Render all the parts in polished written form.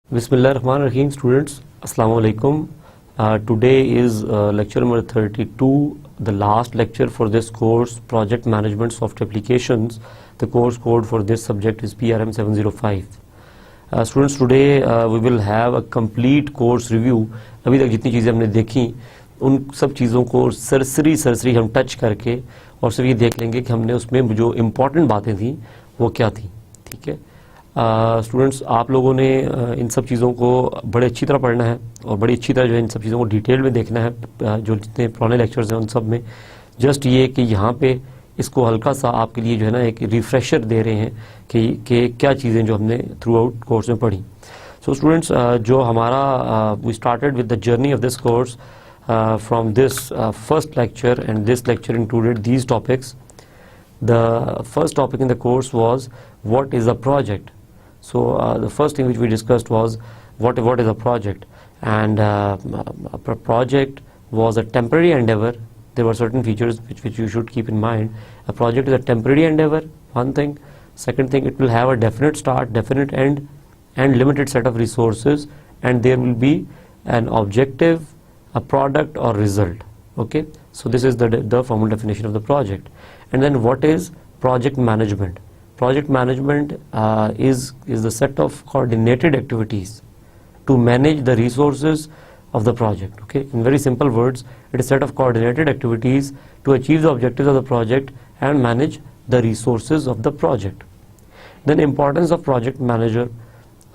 Bismillahirrahmanirrahim, students. Assalamu alaikum. Today is lecture number 32, the last lecture for this course, Project Management Software Applications. The course code for this subject is PRM 705. Students, today we will have a complete course review. अभी तक जितनी चीज़ें हमने देखी उन सब चीज़ों को सरसरी हम टच करके और सिर्फ ये देख लेंगे कि हमने उसमें जो इम्पोर्टेंट बातें थी वो क्या थी. ठीक है स्टूडेंट्स, आप लोगों ने इन सब चीज़ों को बड़े अच्छी तरह पढ़ना है और बड़ी अच्छी तरह जो है इन सब चीज़ों को डिटेल में देखना है. जो जितने पुराने लेक्चर्स हैं उन सब में जस्ट ये कि यहाँ पे इसको हल्का सा आपके लिए जो है ना एक रिफ्रेशर दे रहे हैं कि क्या चीज़ें जो हमने थ्रू आउट कोर्स में पढ़ी. सो स्टूडेंट्स, जो हमारा we started with the journey of this course from this first lecture and this lecture included these topics. The first topic in the course was what is a project. So the first thing which we discussed was what is a project, and a project was a temporary endeavor. There were certain features which you should keep in mind. A project is a temporary endeavor, one thing. Second thing, it will have a definite start, definite end, and limited set of resources, and there will be an objective, a product or result. Okay, so this is the formal definition of the project. And then what is project management? Project management is the set of coordinated activities to manage the resources of the project. Okay, in very simple words, it is a set of coordinated activities to achieve the objectives of the project and manage the resources of the project. Then importance of project manager,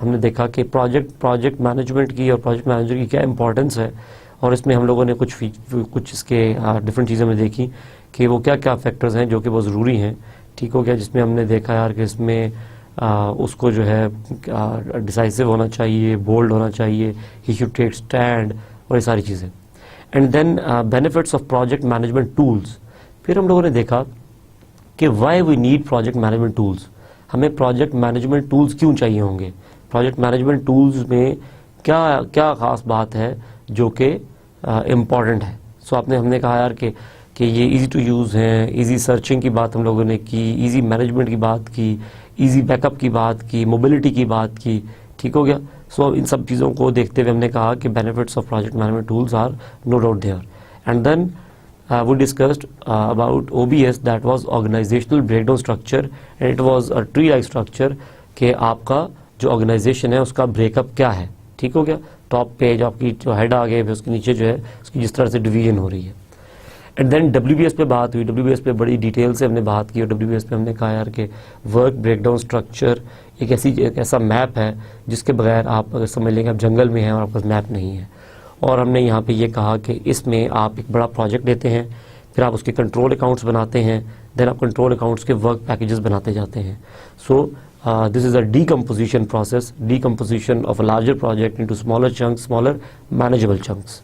हमने देखा कि project management की और project manager की क्या importance है, और इसमें हम लोगों ने कुछ इसके डिफरेंट चीज़ें हमने देखी कि वो क्या क्या फैक्टर्स हैं जो कि बहुत ज़रूरी हैं. ठीक हो गया, जिसमें हमने देखा यार कि इसमें उसको जो है डिसाइसिव होना चाहिए, बोल्ड होना चाहिए, ही शुड टेक स्टैंड और ये सारी चीज़ें. And then benefits of project management tools. फिर हम लोगों ने देखा कि why we need project management tools. हमें प्रोजेक्ट मैनेजमेंट टूल्स क्यों चाहिए होंगे, प्रोजेक्ट मैनेजमेंट टूल्स में क्या क्या ख़ास बात है जो कि इम्पॉर्टेंट है. सो हमने कहा यार कि ये इजी टू यूज़ हैं, इजी सर्चिंग की बात हम लोगों ने की, इजी मैनेजमेंट की बात की, इजी बैकअप की बात की, मोबिलिटी की बात की. ठीक हो गया. सो इन सब चीज़ों को देखते हुए हमने कहा कि benefits of project management tools are no doubt there. And then we discussed about OBS, that was organizational breakdown structure, and it was a tree like structure कि आपका जो ऑर्गेनाइजेशन है उसका ब्रेकअप क्या है. ठीक हो गया. टॉप पेज आपकी जो हेड आ गए, फिर उसके नीचे जो है उसकी जिस तरह से डिवीजन हो रही है. एंड देन WBS पे बात हुई. WBS पे बड़ी डिटेल से हमने बात की और WBS पे हमने कहा यार कि वर्क ब्रेकडाउन स्ट्रक्चर एक ऐसा मैप है जिसके बगैर आप अगर समझ लेंगे आप जंगल में हैं और आपके पास मैप नहीं है. और हमने यहाँ पे ये कहा कि इसमें आप एक बड़ा प्रोजेक्ट लेते हैं, फिर आप उसके कंट्रोल अकाउंट्स बनाते हैं, देन आप कंट्रोल अकाउंट्स के वर्क पैकेजेस बनाते जाते हैं. सो this is a decomposition process, decomposition of a larger project into smaller chunks, smaller manageable chunks.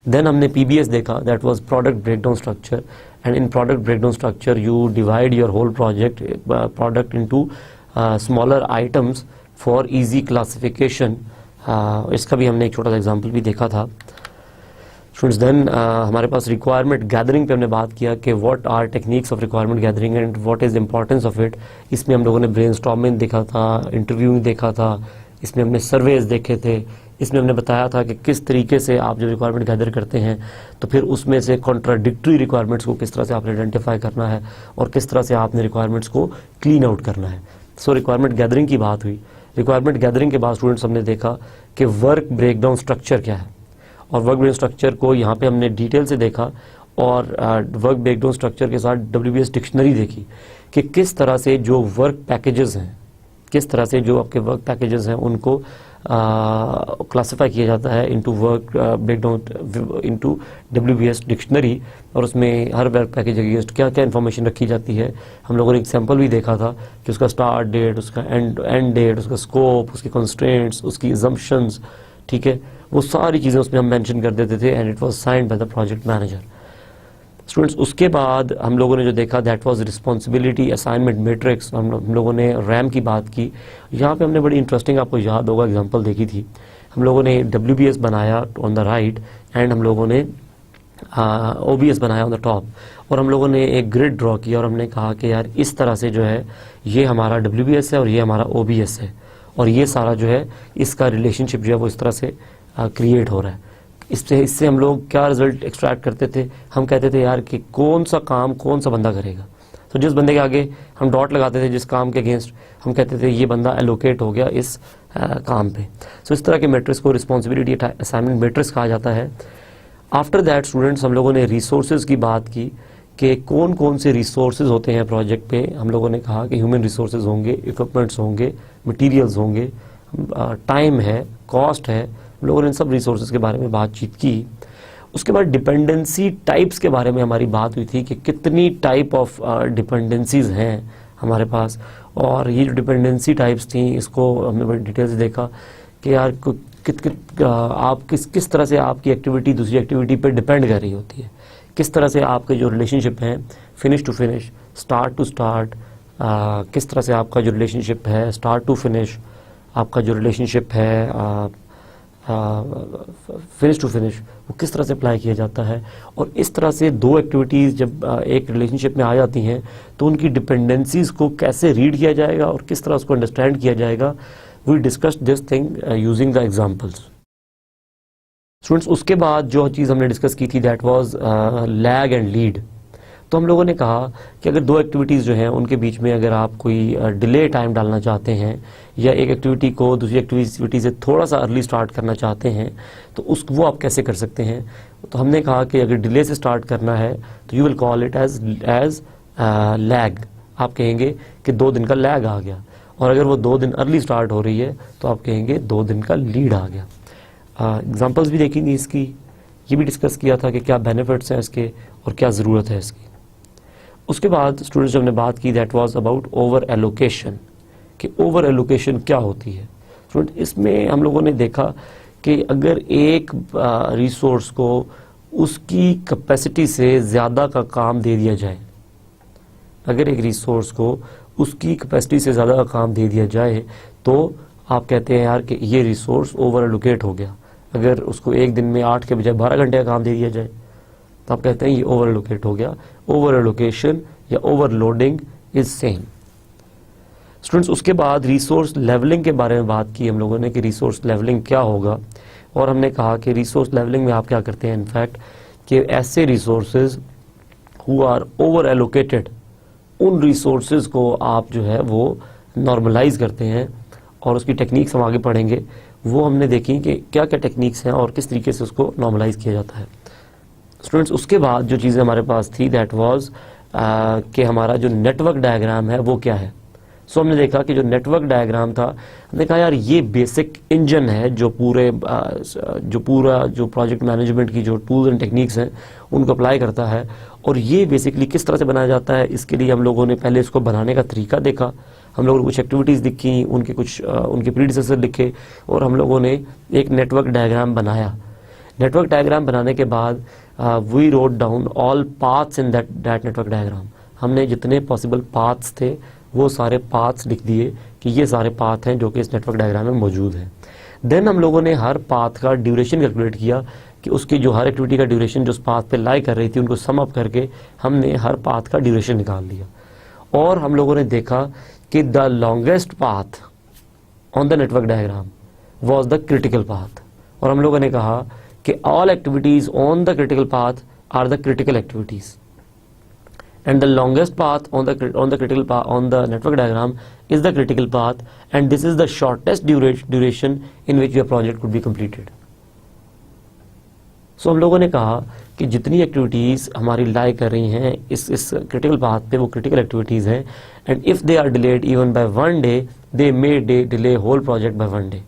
Then हमने PBS देखा, that was product breakdown structure, and in product breakdown structure you divide your whole product into smaller items for easy classification. इसका भी हमने एक छोटा सा example भी देखा था. स्टूडेंट्स, देन हमारे पास रिक्वायरमेंट गैदरिंग पे हमने बात किया कि what are techniques of requirement gathering and what is importance of it. इसमें हम लोगों ने ब्रेनस्टॉर्मिंग देखा था, इंटरव्यूइंग देखा था, इसमें हमने सर्वेज देखे थे. इसमें हमने बताया था कि किस तरीके से आप जब रिक्वायरमेंट गैदर करते हैं तो फिर उसमें से कॉन्ट्राडिक्टरी रिक्वायरमेंट्स को किस तरह से आपने आइडेंटिफाई करना है और किस तरह से आपने रिक्वायरमेंट्स को क्लीन आउट करना है. सो रिक्वायरमेंट गैदरिंग की बात हुई. रिक्वायरमेंट गैदरिंग के बाद स्टूडेंट्स हमने देखा कि वर्क ब्रेकडाउन स्ट्रक्चर क्या है, और वर्क ब्रेकडाउन स्ट्रक्चर को यहाँ पे हमने डिटेल से देखा. और वर्क ब्रेकडाउन स्ट्रक्चर के साथ WBS डिक्शनरी देखी कि किस तरह से जो वर्क पैकेजेस हैं, किस तरह से जो आपके वर्क पैकेजेस हैं उनको क्लासिफाई किया जाता है into work breakdown into WBS dictionary, और उसमें हर वर्क पैकेज अगेंस्ट क्या क्या इन्फॉर्मेशन रखी जाती है. हम लोगों ने एग्जाम्पल भी देखा था कि उसका स्टार्ट डेट, उसका एंड डेट, उसका स्कोप, उसकी कंस्ट्रेंट्स, उसकी अजम्पशंस. ठीक है, वो सारी चीज़ें उसमें हम मेंशन कर देते थे, and it was signed by the project manager. Students, उसके बाद हम लोगों ने जो देखा that was responsibility assignment matrix. हम लोगों ने रैम की बात की. यहाँ पे हमने बड़ी इंटरेस्टिंग, आपको याद होगा, एग्जांपल देखी थी. हम लोगों ने WBS बनाया ऑन द राइट एंड हम लोगों ने OBS बनाया ऑन द टॉप, और हम लोगों ने एक ग्रिड ड्रॉ किया और हमने कहा कि यार इस तरह से जो है ये हमारा WBS है और ये हमारा OBS है. और ये सारा जो है इसका रिलेशनशिप जो है वो इस तरह से क्रिएट हो रहा है। इससे हम लोग क्या रिजल्ट एक्सट्रैक्ट करते थे, हम कहते थे यार कि कौन सा काम कौन सा बंदा करेगा। तो जिस बंदे के आगे हम डॉट लगाते थे, जिस काम के अगेंस्ट, हम कहते थे ये बंदा एलोकेट हो गया इस काम पे। सो इस तरह के मैट्रिक्स को रिस्पॉन्सिबिलिटी असाइनमेंट मैट्रिक्स कहा जाता है। आफ्टर दैट स्टूडेंट्स हम लोगों ने रिसोर्सेज की बात की कि कौन कौन से रिसोर्सेज होते हैं प्रोजेक्ट पे। हम लोगों ने कहा कि ह्यूमन रिसोर्सेज होंगे, इक्विपमेंट्स होंगे, मटेरियल्स होंगे, टाइम है, कॉस्ट है। हम लोगों ने इन सब रिसोर्सेज के बारे में बातचीत की। उसके बाद डिपेंडेंसी टाइप्स के बारे में हमारी बात हुई थी कि कितनी टाइप ऑफ डिपेंडेंसीज हैं हमारे पास, और ये जो डिपेंडेंसी टाइप्स थी इसको हमने बड़ी डिटेल से देखा कि यार आप किस तरह से आपकी एक्टिविटी दूसरी एक्टिविटी पे डिपेंड कर रही होती है, किस तरह से आपके जो रिलेशनशिप हैं finish to finish, start to start, किस तरह से आपका जो रिलेशनशिप है स्टार्ट टू फिनिश, आपका जो रिलेशनशिप है फिनिश टू फिनिश, वो किस तरह से अप्लाई किया जाता है। और इस तरह से दो एक्टिविटीज़ जब एक रिलेशनशिप में आ जाती हैं तो उनकी डिपेंडेंसीज को कैसे रीड किया जाएगा और किस तरह उसको अंडरस्टैंड किया जाएगा। We discussed this thing using the examples. Students, उसके बाद जो चीज़ हमने डिस्कस की थी that was lag and lead. तो हम लोगों ने कहा कि अगर दो एक्टिविटीज़ जो हैं उनके बीच में अगर आप कोई डिले टाइम डालना चाहते हैं या एक एक्टिविटी को दूसरी एक्टिविटी से थोड़ा सा अर्ली स्टार्ट करना चाहते हैं तो वो आप कैसे कर सकते हैं। तो हमने कहा कि अगर डिले से स्टार्ट करना है तो you will call it as lag. आप कहेंगे कि 2 दिन का लैग आ गया, और अगर वो 2 दिन अर्ली स्टार्ट हो रही है तो आप कहेंगे 2 दिन का लीड आ गया। एग्जाम्पल्स भी देखी थी इसकी, ये भी डिस्कस किया था कि क्या बेनिफिट्स हैं इसके और क्या ज़रूरत है इसकी। उसके बाद स्टूडेंट्स जब हमने बात की that was about over allocation, कि ओवर एलोकेशन क्या होती है। स्टूडेंट, इसमें हम लोगों ने देखा कि अगर एक रिसोर्स को उसकी कैपेसिटी से ज़्यादा का काम दे दिया जाए, अगर एक रिसोर्स को उसकी कैपेसिटी से ज़्यादा का काम दे दिया जाए तो आप कहते हैं यार कि ये रिसोर्स ओवर एलोकेट हो गया। अगर उसको एक दिन में 8 के बजाय 12 घंटे का काम दे दिया जाए तो आप कहते हैं ये ओवर एलोकेट हो गया। ओवर एलोकेशन या ओवरलोडिंग इज सेम। स्टूडेंट्स, उसके बाद रिसोर्स लेवलिंग के बारे में बात की हम लोगों ने कि रिसोर्स लेवलिंग क्या होगा, और हमने कहा कि रिसोर्स लेवलिंग में आप क्या करते हैं इनफैक्ट कि ऐसे resources who are over allocated, उन रिसोर्सेज को आप जो है वो नॉर्मलाइज करते हैं, और उसकी टेक्निक्स हम आगे पढ़ेंगे। वो हमने देखी कि क्या क्या टेक्निक्स हैं और किस तरीके से उसको नॉर्मलाइज किया जाता है। स्टूडेंट्स, उसके बाद जो चीज़ें हमारे पास थी दैट वाज कि हमारा जो नेटवर्क डायग्राम है वो क्या है। सो हमने देखा कि जो नेटवर्क डायग्राम था, हमने कहा यार ये बेसिक इंजन है जो पूरा जो प्रोजेक्ट मैनेजमेंट की जो टूल्स एंड टेक्निक्स हैं उनको अप्लाई करता है। और ये बेसिकली किस तरह से बनाया जाता है, इसके लिए हम लोगों ने पहले इसको बनाने का तरीका देखा। हम लोगों ने कुछ एक्टिविटीज़ दिखी, उनके प्रीडिसेसर लिखे, और हम लोगों ने एक नेटवर्क डायग्राम बनाया। नेटवर्क डायग्राम बनाने के बाद we wrote down all paths in that network diagram. हमने जितने पॉसिबल पाथ्स थे वो सारे पाथ्स लिख दिए कि ये सारे पाथ हैं जो कि इस नेटवर्क डायग्राम में मौजूद हैं। देन हम लोगों ने हर पाथ का ड्यूरेशन कैलकुलेट किया कि उसकी जो हर एक्टिविटी का ड्यूरेशन जो उस पाथ पे लाई कर रही थी उनको सम अप करके हमने हर पाथ का ड्यूरेशन निकाल लिया। और हम लोगों ने देखा कि the longest path on the network diagram was the critical path. और हम लोगों ने कहा कि all activities on the critical path are the critical activities, and the longest path on the critical path on the network diagram is the critical path, and this is the shortest duration in which your project could be completed. So हम लोगों ने कहा कि जितनी activities हमारी लाई कर रही हैं इस क्रिटिकल पाथ पे वो क्रिटिकल एक्टिविटीज़ हैं, and if they are delayed even by 1 day they may delay whole project by 1 day.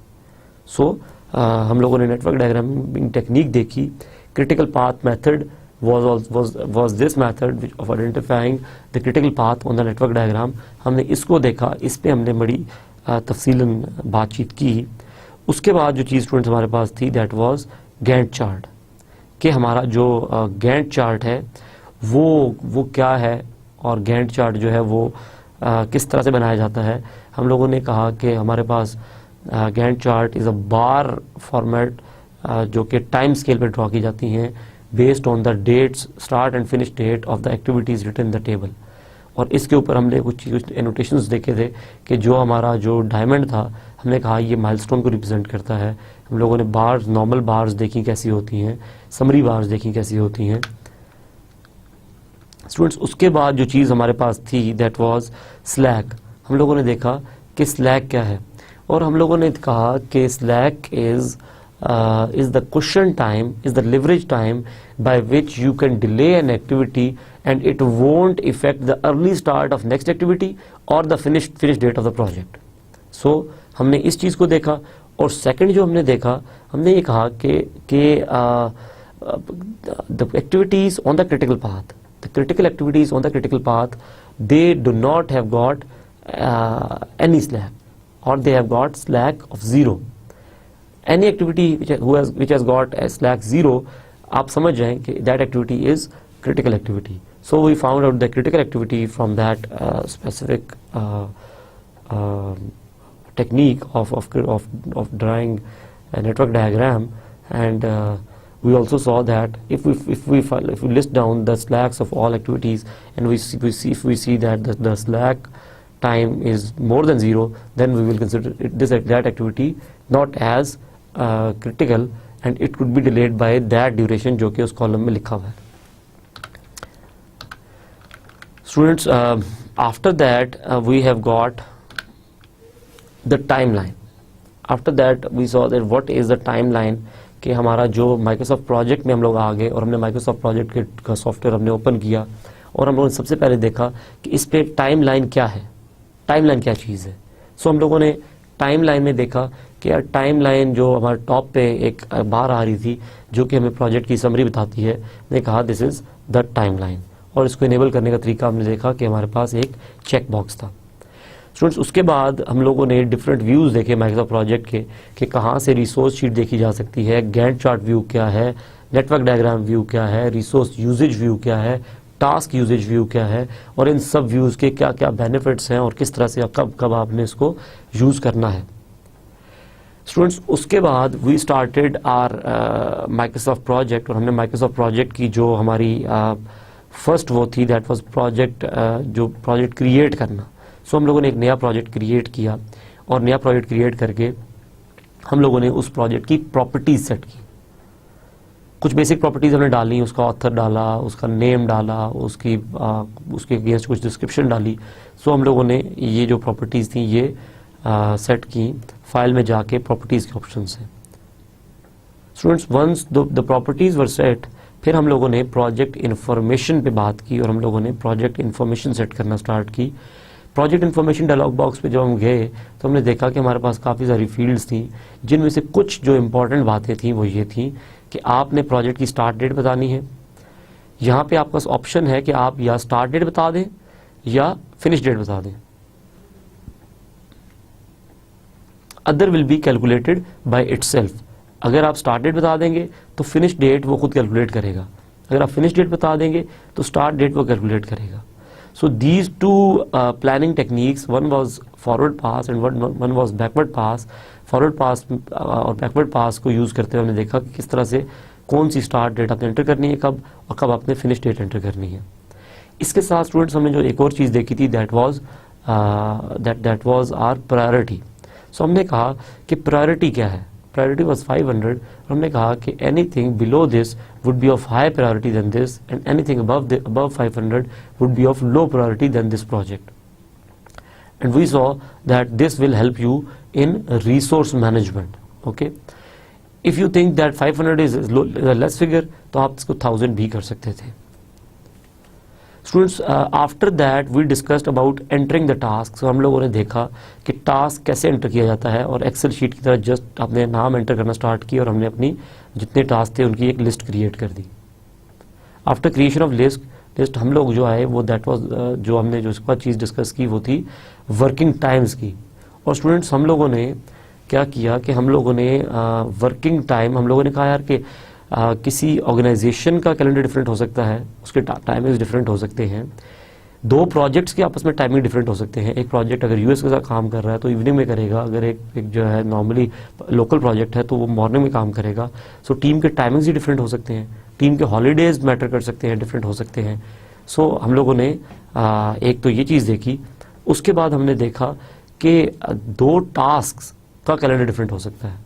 So हम लोगों ने नेटवर्क डायग्रामिंग टेक्निक देखी। Critical path method was this method of identifying the critical path on the network diagram. हमने इसको देखा, इस पे हमने बड़ी तफसीलन बातचीत की। उसके बाद जो चीज़ स्टूडेंट्स हमारे पास थी दैट वाज गैंट चार्ट, कि हमारा जो गैंट चार्ट है वो क्या है और गैंट चार्ट जो है वो किस तरह से बनाया जाता है। हम लोगों ने कहा कि हमारे पास Gantt chart is a bar format जो कि टाइम स्केल पे ड्रॉ की जाती हैं based on the dates, start and finish date of the activities written in the table. और इसके ऊपर हमने कुछ एनोटेशंस देखे थे कि जो हमारा जो डायमंड था, हमने कहा ये माइलस्टोन को रिप्रेजेंट करता है। हम लोगों ने बार्स, नॉर्मल बार्स देखी कैसी होती हैं, समरी बार्स देखी कैसी होती हैं। स्टूडेंट्स, उसके बाद जो चीज़ हमारे पास थी दैट वाज स्लैक। हम लोगों ने देखा कि स्लैक क्या है, और हम लोगों ने कहा कि slack is the cushion time, is the leverage time by which you can delay an activity and it won't affect the early start of next activity or the finish date of the project. So हमने इस चीज़ को देखा। और second जो हमने देखा, हमने ये कहा कि the activities on the critical path, the critical activities on the critical path, they do not have got any slack, or they have got slack of 0. Any activity which has got a slack 0, आप समझ जाएं कि that activity is critical activity. So we found out the critical activity from that specific technique of drawing a network diagram, and we also saw that if we list down the slacks of all activities, and we see that the slack time is more than 0, then we will consider that activity not as critical, and it could be delayed by that duration जो कि उस column में लिखा हुआ है। Students, after that we have got the timeline. After that we saw that what is the timeline, कि हमारा जो Microsoft प्रोजेक्ट में हम लोग आ गए और हमने Microsoft प्रोजेक्ट का सॉफ्टवेयर हमने ओपन किया, और हम लोगों ने सबसे पहले देखा कि इस पे टाइमलाइन क्या है, टाइमलाइन क्या चीज़ है। सो हम लोगों ने टाइमलाइन में देखा कि यार टाइमलाइन जो हमारे टॉप पे एक बार आ रही थी जो कि हमें प्रोजेक्ट की समरी बताती है, ने कहा दिस इज़ द टाइमलाइन, और इसको इनेबल करने का तरीका हमने देखा कि हमारे पास एक चेक बॉक्स था। स्टूडेंट्स, उसके बाद हम लोगों ने डिफरेंट व्यूज़ देखे माइक्रोसॉफ्ट प्रोजेक्ट के कि कहाँ से रिसोर्स शीट देखी जा सकती है, गैंट चार्ट व्यू क्या है, नेटवर्क डायग्राम व्यू क्या है, रिसोर्स यूजेज व्यू क्या है, टास्क यूजेज व्यू क्या है, और इन सब व्यूज़ के क्या क्या बेनिफिट्स हैं और किस तरह से कब कब आपने इसको यूज़ करना है। स्टूडेंट्स, उसके बाद we started our Microsoft project, और हमने माइक्रोसॉफ्ट प्रोजेक्ट की जो हमारी फर्स्ट वो थी दैट वाज प्रोजेक्ट, जो प्रोजेक्ट क्रिएट करना। सो हम लोगों ने एक नया प्रोजेक्ट क्रिएट किया, और नया प्रोजेक्ट क्रिएट करके हम लोगों ने उस प्रोजेक्ट की प्रॉपर्टीज सेट की। कुछ बेसिक प्रॉपर्टीज हमने डाली, उसका ऑथर डाला, उसका नेम डाला, उसके अगेंस्ट कुछ डिस्क्रिप्शन डाली। सो हम लोगों ने ये जो प्रॉपर्टीज थी ये सेट की फाइल में जाके प्रॉपर्टीज के ऑप्शन से। Students, once the properties were set, फिर हम लोगों ने प्रोजेक्ट इन्फॉर्मेशन पे बात की, और हम लोगों ने प्रोजेक्ट इन्फॉर्मेशन सेट करना स्टार्ट की। प्रोजेक्ट इन्फॉर्मेशन डायलॉग बॉक्स पे जब हम गए तो हमने देखा कि हमारे पास काफ़ी सारी फील्ड्स थी, जिनमें से कुछ जो इंपॉर्टेंट बातें थी वो ये थी कि आपने प्रोजेक्ट की स्टार्ट डेट बतानी है। यहाँ पे आपका ऑप्शन है कि आप या स्टार्ट डेट बता दें या फिनिश डेट बता दें। Other will be calculated by itself. अगर आप स्टार्ट डेट बता देंगे तो फिनिश डेट वो खुद कैलकुलेट करेगा, अगर आप फिनिश डेट बता देंगे तो स्टार्ट डेट वो कैलकुलेट करेगा। So these two planning techniques, one was forward pass and one was backward pass. Forward pass और बैकवर्ड पास को यूज़ करते हुए हमने देखा कि किस तरह से कौन सी स्टार्ट डेट आपने एंटर करनी है कब, और कब आपने फिनिश डेट एंटर करनी है। इसके साथ स्टूडेंट्स हमने जो एक और चीज़ देखी थी दैट वाज आर प्रायोरिटी। सो हमने कहा कि प्रायोरिटी क्या है। प्रायोरिटी वाज 500, और हमने कहा कि anything below this would be of high priority then this, and anything above 500 would be of low priority than this project. And we saw that this will help you in resource management. Okay, if you think that 500 is a less figure, तो आप इसको 1000 भी कर सकते थे। Students, after that we discussed about entering the task. तो हम लोगों ने देखा कि टास्क कैसे एंटर किया जाता है, और एक्सेल शीट की तरह जस्ट अपने नाम एंटर करना स्टार्ट किया, और हमने अपनी जितने टास्क थे उनकी एक लिस्ट क्रिएट कर दी। आफ्टर क्रिएशन ऑफ लिस्ट हम लोग जो आए वो दैट वाज जो हमने जो इसका चीज़ डिस्कस की वो थी वर्किंग टाइम्स की। और स्टूडेंट्स, हम लोगों ने क्या किया कि हम लोगों ने वर्किंग टाइम, हम लोगों ने कहा यार कि किसी ऑर्गेनाइजेशन का कैलेंडर डिफरेंट हो सकता है, उसके टाइमिंग्स डिफरेंट हो सकते हैं, दो प्रोजेक्ट्स के आपस में टाइमिंग डिफरेंट हो सकते हैं। एक प्रोजेक्ट अगर यूएस के साथ काम कर रहा है तो इवनिंग में करेगा, अगर एक जो है नॉर्मली लोकल प्रोजेक्ट है तो वो मॉर्निंग में काम करेगा। सो टीम के टाइमिंग्स ही डिफरेंट हो सकते हैं, टीम के हॉलीडेज मैटर कर सकते हैं, डिफरेंट हो सकते हैं। सो हम लोगों ने एक तो ये चीज़ देखी। उसके बाद हमने देखा कि 2 टास्क का कैलेंडर डिफरेंट हो सकता है।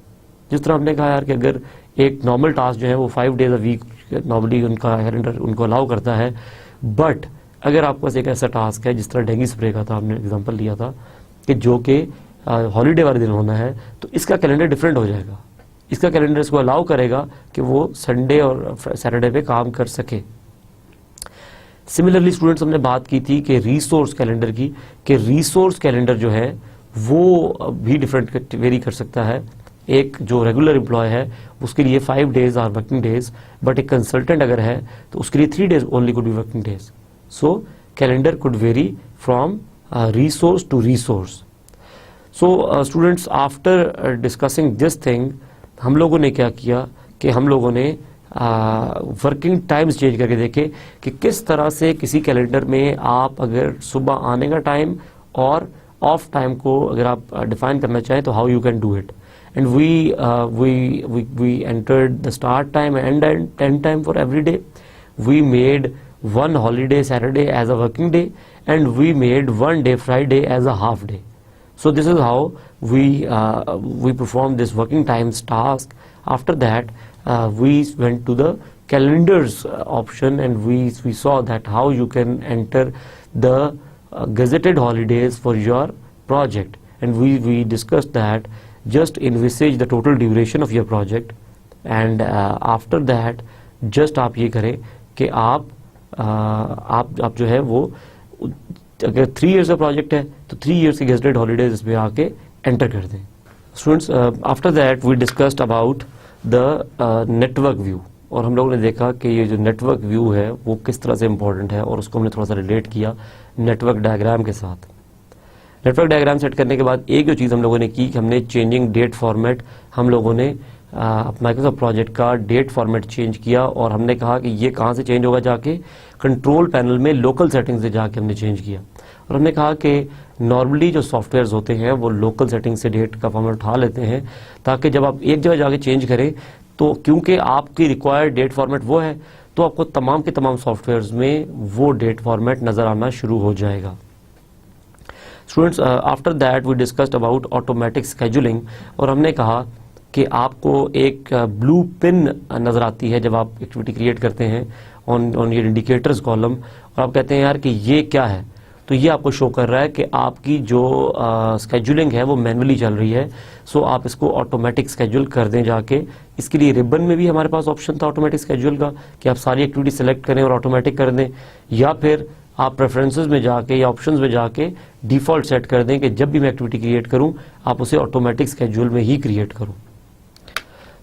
जिस तरह हमने कहा यार कि अगर एक नॉर्मल टास्क जो है वो 5 डेज अ वीक नॉर्मली उनका कैलेंडर उनको अलाउ करता है, बट अगर आपके पास एक ऐसा टास्क है जिस तरह डेंगू स्प्रे का था, हमने एग्जांपल लिया था कि जो कि हॉलीडे वाले दिन होना है, तो इसका कैलेंडर डिफरेंट हो जाएगा। इसका कैलेंडर इसको अलाउ करेगा कि वो संडे और सैटरडे पे काम कर सके। सिमिलरली स्टूडेंट्स, हमने बात की थी कि रिसोर्स कैलेंडर की, कि रिसोर्स कैलेंडर जो है वो भी डिफरेंट वेरी कर सकता है। एक जो रेगुलर एम्प्लॉय है उसके लिए 5 days are working days, but एक कंसल्टेंट अगर है तो उसके लिए 3 days only could be working days. So calendar could vary from resource to resource. So students, after discussing this thing, हम लोगों ने क्या किया कि हम लोगों ने वर्किंग टाइम्स चेंज करके देखे कि किस तरह से किसी कैलेंडर में आप अगर सुबह आने का टाइम और ऑफ टाइम को अगर आप डिफाइन करना चाहें तो how you can do it. And we entered the start time and end time for every day. We made one holiday Saturday as a working day, and we made one day Friday as a half day. So this is how we performed this working times task. After that we went to the calendars option, and we saw that how you can enter the gazetted holidays for your project, and we discussed that just envisage the total duration of your project, and after that just आप ये करें कि आप जो है वो अगर 3 years का प्रोजेक्ट है तो 3 इयर्स की गेजेटेड हॉलीडेज इसमें आके एंटर कर दें। Students, after that we discussed about the network view, और हम लोगों ने देखा कि ये जो नेटवर्क व्यू है वो किस तरह से इम्पोर्टेंट है, और उसको हमने थोड़ा सा रिलेट किया नेटवर्क डायग्राम के साथ। नेटवर्क डायग्राम सेट करने के बाद एक जो चीज़ हम लोगों ने की कि हमने चेंजिंग डेट फॉर्मेट, हम लोगों ने माइक्रोसॉफ्ट प्रोजेक्ट का डेट फॉर्मेट चेंज किया, और हमने कहा कि ये कहाँ से चेंज होगा, जाके कंट्रोल पैनल में लोकल सेटिंग से जाके हमने चेंज किया। और हमने कहा कि नॉर्मली जो सॉफ्टवेयर्स होते हैं वो लोकल सेटिंग से डेट का फॉर्मेट उठा लेते हैं, ताकि जब आप एक जगह जाके चेंज करें तो क्योंकि आपकी रिक्वायर्ड डेट फॉर्मेट वो है, तो आपको तमाम के तमाम सॉफ्टवेयर्स में वो डेट फॉर्मेट नज़र आना शुरू हो जाएगा। Students, after that we discussed about automatic scheduling, और हमने कहा कि आपको एक ब्लू पिन नज़र आती है जब आप एक्टिविटी क्रिएट करते हैं ऑन योर इंडिकेटर्स कॉलम, और आप कहते हैं यार कि ये क्या है, तो ये आपको शो कर रहा है कि आपकी जो स्केजुलिंग है वो मैनुअली चल रही है। सो आप इसको ऑटोमेटिक स्केड्यूल कर दें जाके। इसके लिए रिबन में भी हमारे पास ऑप्शन था ऑटोमेटिक स्केड्यूल का कि आप सारी एक्टिविटी सेलेक्ट करें और ऑटोमेटिक कर दें, या फिर आप प्रेफरेंसेस में जाके या ऑप्शंस में जाके डिफ़ॉल्ट सेट कर दें कि जब भी मैं एक्टिविटी क्रिएट करूं आप उसे ऑटोमेटिक स्केड्यूल में ही क्रिएट करूं।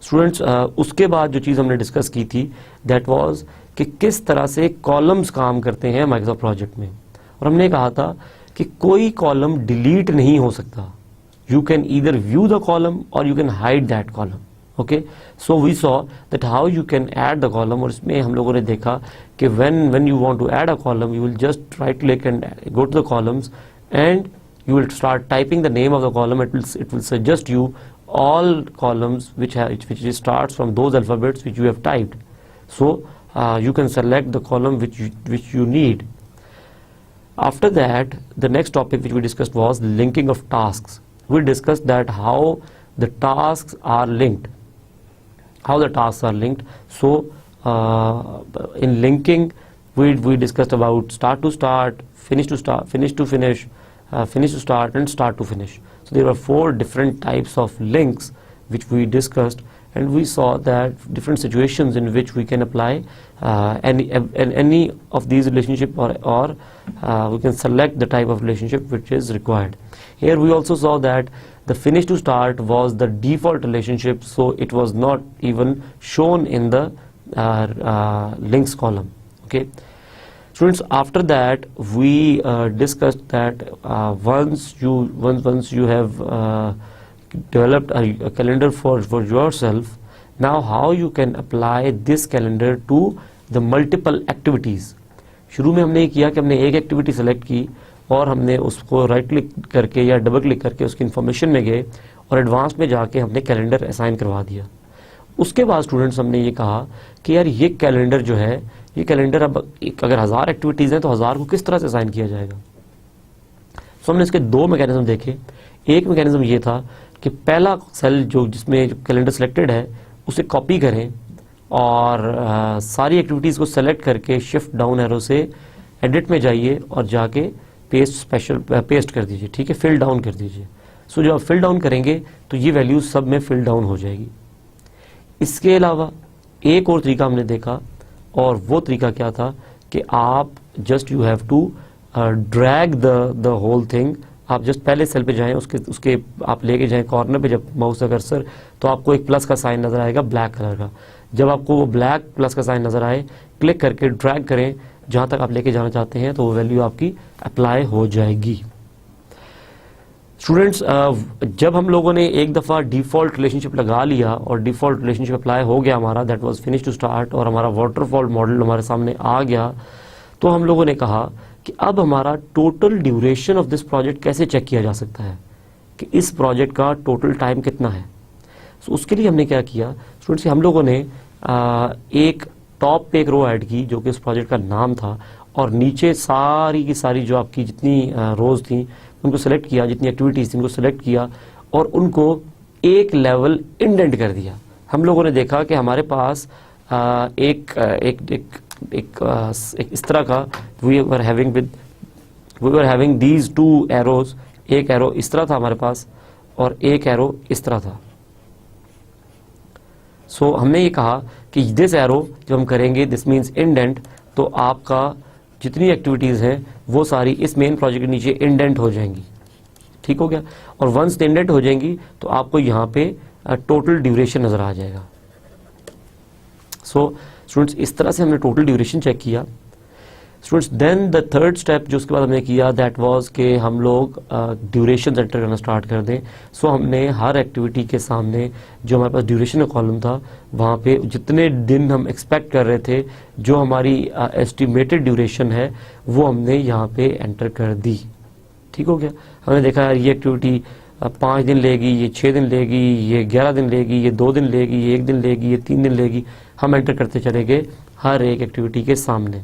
स्टूडेंट्स, उसके बाद जो चीज़ हमने डिस्कस की थी दैट वाज कि किस तरह से कॉलम्स काम करते हैं माइक्रोसॉफ्ट प्रोजेक्ट में, और हमने कहा था कि कोई कॉलम डिलीट नहीं हो सकता। You can either view the column और you can hide that column. Okay, so we saw that how you can add the column, और इसमें हम लोगों ने देखा कि when you want to add a column you will just right click and go to the columns and you will start typing the name of the column. It will suggest you all columns which starts from those alphabets which you have typed. So you can select the column which you need. After that, the next topic which we discussed was linking of tasks. We discussed that how the tasks are linked. So in linking we discussed about start to start, finish to start, finish to finish, finish to start, and start to finish. So there were 4 different types of links which we discussed, and we saw that different situations in which we can apply any of these relationship or we can select the type of relationship which is required. Here we also saw that the finish to start was the default relationship, so it was not even shown in the links column. Okay. Students, after that we discussed that once you have developed a calendar for yourself, now how you can apply this calendar to the multiple activities. शुरू में हमने ये किया कि हमने एक activity select की और हमने उसको राइट क्लिक करके या डबल क्लिक करके उसकी इन्फॉर्मेशन में गए और एडवांस में जाके हमने कैलेंडर असाइन करवा दिया। उसके बाद स्टूडेंट्स हमने ये कहा कि यार ये कैलेंडर जो है ये कैलेंडर अब अगर 1000 एक्टिविटीज़ हैं तो 1000 को किस तरह से असाइन किया जाएगा। सो हमने इसके दो मैकेनिज्म देखे। एक मैकेनिज्म ये था कि पहला सेल जो जिसमें जो कैलेंडर सिलेक्टेड है उसे कॉपी करें और सारी एक्टिविटीज़ को सेलेक्ट करके शिफ्ट डाउन एरो से एडिट में जाइए और जाके पेस्ट कर दीजिए, ठीक है, फिल डाउन कर दीजिए। सो जब आप फिल डाउन करेंगे तो ये वैल्यूज सब में फिल डाउन हो जाएगी। इसके अलावा एक और तरीका हमने देखा, और वो तरीका क्या था कि आप just you have to drag the whole thing. आप जस्ट पहले सेल पे जाएं, उसके आप लेके जाएं कॉर्नर पे, जब माउस का कर्सर, तो आपको एक प्लस का साइन नजर आएगा ब्लैक कलर का। जब आपको वो ब्लैक प्लस का साइन नजर आए, क्लिक करके ड्रैग करें जहां तक आप लेके जाना चाहते हैं, तो वो वैल्यू आपकी अप्लाई हो जाएगी। स्टूडेंट्स, जब हम लोगों ने एक दफ़ा डिफ़ॉल्ट रिलेशनशिप लगा लिया और डिफ़ॉल्ट रिलेशनशिप अप्लाई हो गया हमारा, that was finish to start, और हमारा वाटरफॉल मॉडल हमारे सामने आ गया, तो हम लोगों ने कहा कि अब हमारा total duration of this project कैसे चेक किया जा सकता है कि इस प्रोजेक्ट का टोटल टाइम कितना है। तो उसके लिए हमने क्या किया स्टूडेंट्स, हम लोगों ने एक टॉप पे एक रो ऐड की जो कि इस प्रोजेक्ट का नाम था, और नीचे सारी की सारी जो आपकी जितनी रोज थी उनको सेलेक्ट किया, जितनी एक्टिविटीज थी उनको सेलेक्ट किया और उनको एक लेवल इंडेंट कर दिया। हम लोगों ने देखा कि हमारे पास एक इस तरह का we were having these two arrows, एक एरो इस तरह था हमारे पास और एक एरो इस तरह था। सो हमने ये कहा कि दिस एरो जब हम करेंगे, दिस मीन्स इंडेंट, तो आपका जितनी एक्टिविटीज हैं वो सारी इस मेन प्रोजेक्ट के नीचे इंडेंट हो जाएंगी, ठीक हो गया। और वंस इंडेंट हो जाएंगी तो आपको यहाँ पे टोटल ड्यूरेशन नजर आ जाएगा। सो स्टूडेंट्स, इस तरह से हमने टोटल ड्यूरेशन चेक किया। Students, then the third step जो उसके बाद हमने किया दैट वाज कि हम लोग ड्यूरेशन एंटर करना स्टार्ट कर दें। सो हमने हर एक्टिविटी के सामने जो हमारे पास ड्यूरेशन का कॉलम था वहाँ पे जितने दिन हम एक्सपेक्ट कर रहे थे, जो हमारी एस्टिमेटेड ड्यूरेशन है, वो हमने यहाँ पे एंटर कर दी, ठीक हो गया। हमने देखा यार ये एक्टिविटी 5 दिन लेगी, ये 6 दिन लेगी, ये 11 दिन लेगी, ये 2 दिन लेगी, ये 1 दिन लेगी, ये 3 दिन लेगी। हम एंटर करते चले गए हर एक एक्टिविटी के सामने।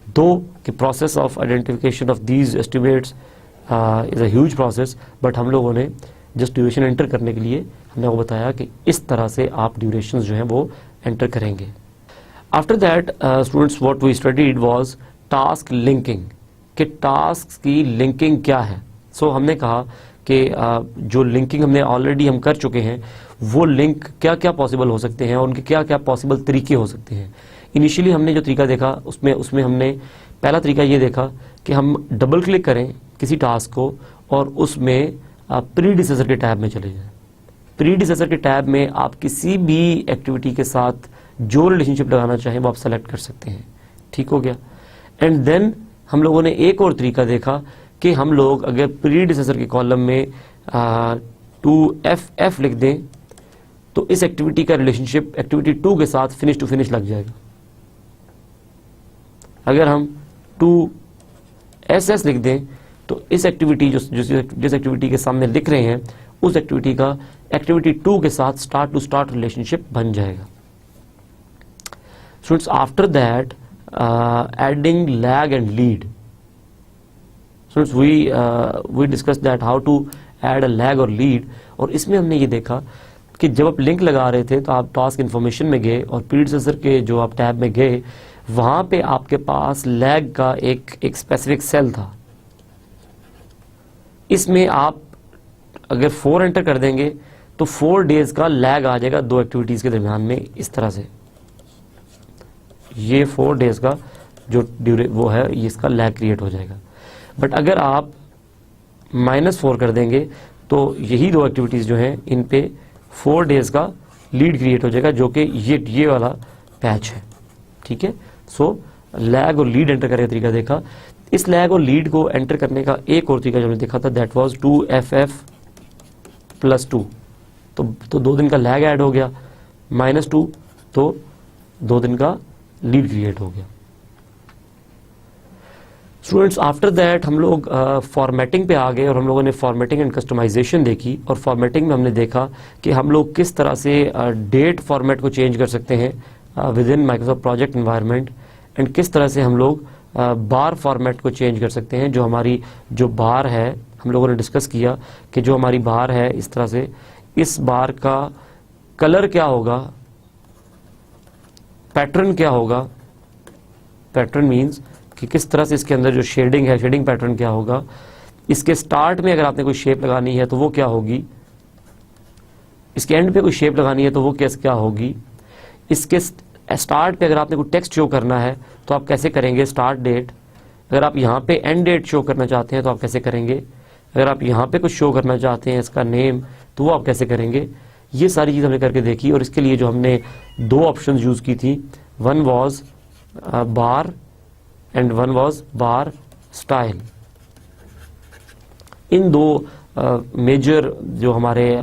दो कि process of identification of these estimates is a huge process, but हम लोगों ने जस्ट ड्यूरेशन एंटर करने के लिए हमने आपको बताया कि इस तरह से आप ड्यूरेशन जो हैं वो एंटर करेंगे। After that students, what we studied was task linking, कि टास्क की लिंकिंग क्या है। सो हमने कहा कि जो लिंकिंग हमने ऑलरेडी हम कर चुके हैं, वो लिंक क्या क्या पॉसिबल हो सकते हैं और उनके क्या क्या पॉसिबल तरीके हो सकते हैं। इनिशियली हमने जो तरीका देखा उसमें हमने पहला तरीका ये देखा कि हम डबल क्लिक करें किसी टास्क को और उसमें प्रीडिसेसर के टैब में चले जाएं। प्रीडिसेसर के टैब में आप किसी भी एक्टिविटी के साथ जो रिलेशनशिप लगाना चाहें वो आप सेलेक्ट कर सकते हैं, ठीक हो गया। एंड देन हम लोगों ने एक और तरीका देखा कि हम लोग अगर प्रीडिसेसर के कॉलम में 2FF लिख दें तो इस एक्टिविटी का रिलेशनशिप एक्टिविटी 2 के साथ फिनिश टू फिनिश लग जाएगा। अगर हम 2SS लिख दें तो इस एक्टिविटी जिस एक्टिविटी के सामने लिख रहे हैं उस एक्टिविटी का एक्टिविटी 2 के साथ स्टार्ट टू स्टार्ट रिलेशनशिप बन जाएगा। Students, after that adding lag and lead. Students, we discuss that how to add a lag और लीड, और इसमें हमने ये देखा कि जब आप लिंक लगा रहे थे तो आप टास्क इन्फॉर्मेशन में गए और प्रीडिसेसर के जो आप टैब में गए वहां पे आपके पास लैग का एक स्पेसिफिक सेल था। इसमें आप अगर 4 एंटर कर देंगे तो 4 डेज का लैग आ जाएगा 2 एक्टिविटीज के दरमियान में, इस तरह से ये 4 डेज का जो वो है ये इसका लैग क्रिएट हो जाएगा। बट अगर आप -4 कर देंगे तो यही 2 एक्टिविटीज जो हैं इन पे 4 डेज का लीड क्रिएट हो जाएगा, जो कि ये वाला पैच है, ठीक है। सो लैग और लीड एंटर करने का तरीका देखा। इस लैग और लीड को एंटर करने का एक और तरीका जो हमने देखा था दैट वाज 2FF +2, तो 2 दिन का लैग ऐड हो गया, -2 तो 2 दिन का लीड क्रिएट हो गया। स्टूडेंट्स, आफ्टर दैट हम लोग फॉर्मेटिंग पे आ गए और हम लोगों ने फॉर्मेटिंग एंड कस्टमाइजेशन देखी। और फॉर्मेटिंग में हमने देखा कि हम लोग किस तरह से डेट फॉर्मेट को चेंज कर सकते हैं with in Microsoft project environment, and किस तरह से हम लोग बार फॉर्मेट को चेंज कर सकते हैं। जो हमारी जो बार है, हम लोगों ने डिस्कस किया कि जो हमारी बार है इस तरह से, इस बार का कलर क्या होगा, पैटर्न क्या होगा। पैटर्न मीन्स कि किस तरह से इसके अंदर जो शेडिंग है, शेडिंग पैटर्न क्या होगा। इसके स्टार्ट में अगर आपने कोई शेप लगानी है तो वो क्या होगी, इसके एंड पे कोई शेप लगानी है तो वो क्या होगी। इसके स्टार्ट पे अगर आपने कोई टेक्स्ट शो करना है तो आप कैसे करेंगे, स्टार्ट डेट। अगर आप यहाँ पे एंड डेट शो करना चाहते हैं तो आप कैसे करेंगे। अगर आप यहाँ पे कुछ शो करना चाहते हैं इसका नेम, तो वो आप कैसे करेंगे। ये सारी चीज़ हमने करके देखी और इसके लिए जो हमने दो ऑप्शन यूज़ की थी, one was bar and one was bar style. इन दो मेजर जो हमारे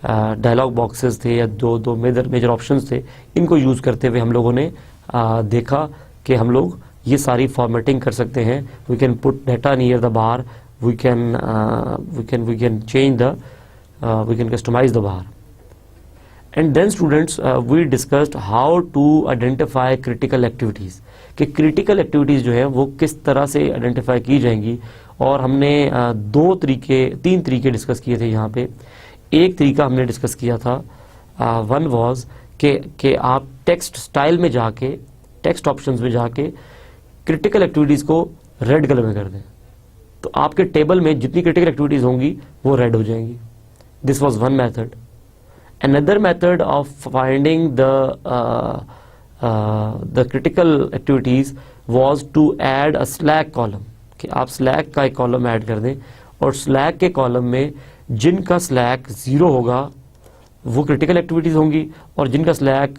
डायलॉग बॉक्सेस थे या दो मेजर ऑप्शंस थे, इनको यूज़ करते हुए हम लोगों ने देखा कि हम लोग ये सारी फॉर्मेटिंग कर सकते हैं। We can put data near the bar, we can change the, we can customize the bar. And then students we discussed how to identify critical activities, कि क्रिटिकल एक्टिविटीज़ जो है वो किस तरह से आइडेंटिफाई की जाएंगी। और हमने तीन तरीके डिस्कस किए थे यहाँ पे। एक तरीका हमने डिस्कस किया था, वन वॉज कि आप टेक्स्ट स्टाइल में जाके, टेक्स्ट ऑप्शंस में जाके क्रिटिकल एक्टिविटीज़ को रेड कलर में कर दें, तो आपके टेबल में जितनी क्रिटिकल एक्टिविटीज़ होंगी वो रेड हो जाएंगी। This was one method. Another method of finding the critical activities was to add a slack column, कि आप स्लैक का एक कॉलम ऐड कर दें और स्लैक के कॉलम में जिनका स्लैक 0 होगा वो क्रिटिकल एक्टिविटीज़ होंगी और जिनका स्लैक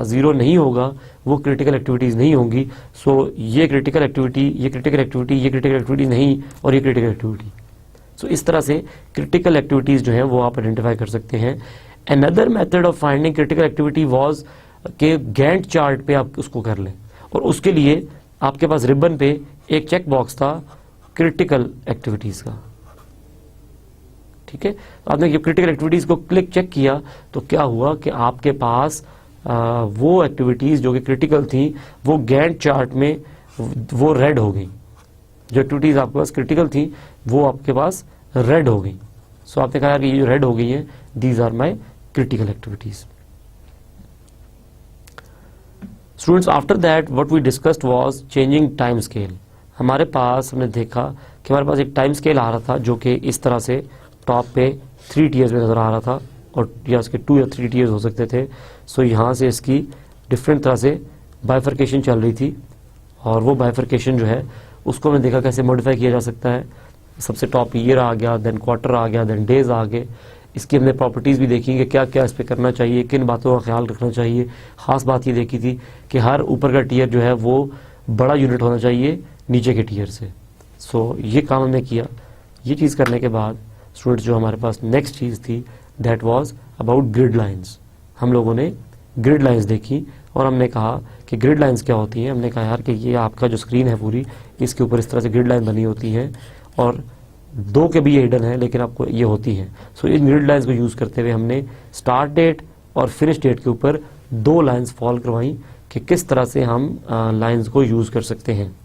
0 नहीं होगा वो क्रिटिकल एक्टिविटीज़ नहीं होंगी। सो ये क्रिटिकल एक्टिविटी, ये क्रिटिकल एक्टिविटी, ये क्रिटिकल एक्टिविटी नहीं और ये क्रिटिकल एक्टिविटी। सो इस तरह से क्रिटिकल एक्टिविटीज़ जो हैं वो आप आइडेंटिफाई कर सकते हैं। Another method of finding critical activity was के गैंट चार्ट पे आप उसको कर लें, और उसके लिए आपके पास रिबन पे एक चेक बॉक्स था क्रिटिकल एक्टिविटीज़ का। ठीक है, तो आपने जब क्रिटिकल एक्टिविटीज़ को क्लिक चेक किया तो क्या हुआ कि आपके पास वो एक्टिविटीज़ जो कि क्रिटिकल थी वो गैंट चार्ट में वो रेड हो गई। जो एक्टिविटीज़ आपके पास क्रिटिकल थी वो आपके पास रेड हो गई। सो आपने कहा कि ये जो रेड हो गई हैं, these are my critical activities. Students, after that what we discussed was changing time scale. हमारे पास हमने देखा कि हमारे पास एक टाइम स्केल आ रहा था जो कि इस तरह से टॉप पे 3 टीयर्स में नज़र आ रहा था, और या इसके 2 या 3 टीयर्स हो सकते थे। सो यहाँ से इसकी डिफरेंट तरह से बाइफर्केशन चल रही थी, और वो बाइफर्केशन जो है उसको हमने देखा कैसे मॉडिफाई किया जा सकता है। सबसे टॉप ईयर आ गया, देन क्वार्टर आ गया, देन डेज आ गए। इसकी हमने प्रॉपर्टीज़ भी देखी कि क्या क्या इस पर करना चाहिए, किन बातों का ख्याल रखना चाहिए। ख़ास बात ये देखी थी कि हर ऊपर का टीयर जो है वो बड़ा यूनिट होना चाहिए नीचे के टीयर से। सो ये काम हमने किया। ये चीज़ करने के बाद स्टूडेंट्स जो हमारे पास नेक्स्ट चीज़ थी that was about grid lines. हम लोगों ने ग्रिड लाइंस देखी और हमने कहा कि ग्रिड लाइंस क्या होती हैं। हमने कहा यार कि ये आपका जो स्क्रीन है पूरी, इसके ऊपर इस तरह से ग्रिड लाइन बनी होती है, और 2 के भी ये हिडन है लेकिन आपको ये होती है। सो इन ग्रिड लाइंस को यूज़ करते हुए हमने स्टार्ट डेट और फिनिश डेट के ऊपर 2 लाइंस फॉल करवाई कि किस तरह से हम लाइंस को यूज़ कर सकते हैं।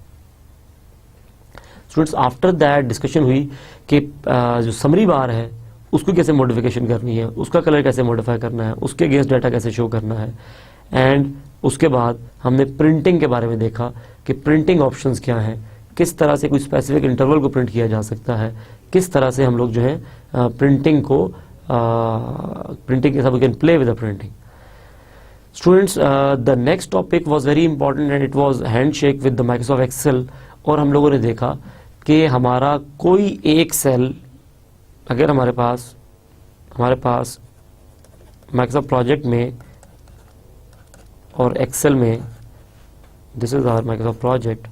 स्टूडेंट्स, आफ्टर दैट डिस्कशन हुई कि जो समरी बार है उसको कैसे मॉडिफिकेशन करनी है, उसका कलर कैसे मॉडिफाई करना है, उसके अगेंस्ट डाटा कैसे शो करना है। एंड उसके बाद हमने प्रिंटिंग के बारे में देखा कि प्रिंटिंग ऑप्शंस क्या हैं, किस तरह से कोई स्पेसिफिक इंटरवल को प्रिंट किया जा सकता है, किस तरह से हम लोग जो है प्रिंटिंग को प्रिंटिंग के साथ we can play with the printing. Students, the next topic was very important and it was handshake with the Microsoft Excel. और हम लोगों ने देखा कि हमारा कोई एक सेल अगर हमारे पास माइक्रोसॉफ्ट प्रोजेक्ट में और एक्सेल में, this is our Microsoft project,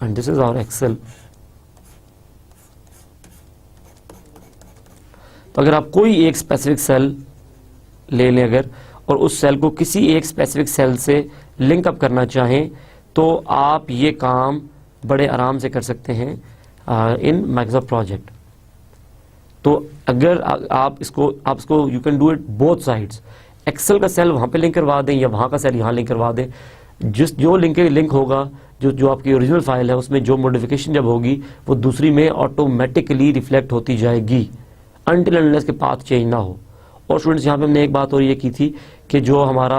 and this is our Excel। तो अगर आप कोई एक स्पेसिफिक सेल ले लें अगर, और उस सेल को किसी एक स्पेसिफिक सेल से लिंक अप करना चाहें तो आप ये काम बड़े आराम से कर सकते हैं इन माइक्रोसॉफ्ट प्रोजेक्ट। तो अगर आप इसको you can do it both sides, Excel का सेल वहाँ पे लिंक करवा दें या वहाँ का सेल यहाँ लिंक करवा दें, जो लिंक होगा, जो आपकी ओरिजिनल फाइल है उसमें जो मॉडिफिकेशन जब होगी वो दूसरी में ऑटोमेटिकली रिफ्लेक्ट होती जाएगी अनटिल अनलेस के पाथ चेंज ना हो। और स्टूडेंट्स यहाँ पे हमने एक बात और ये की थी कि जो हमारा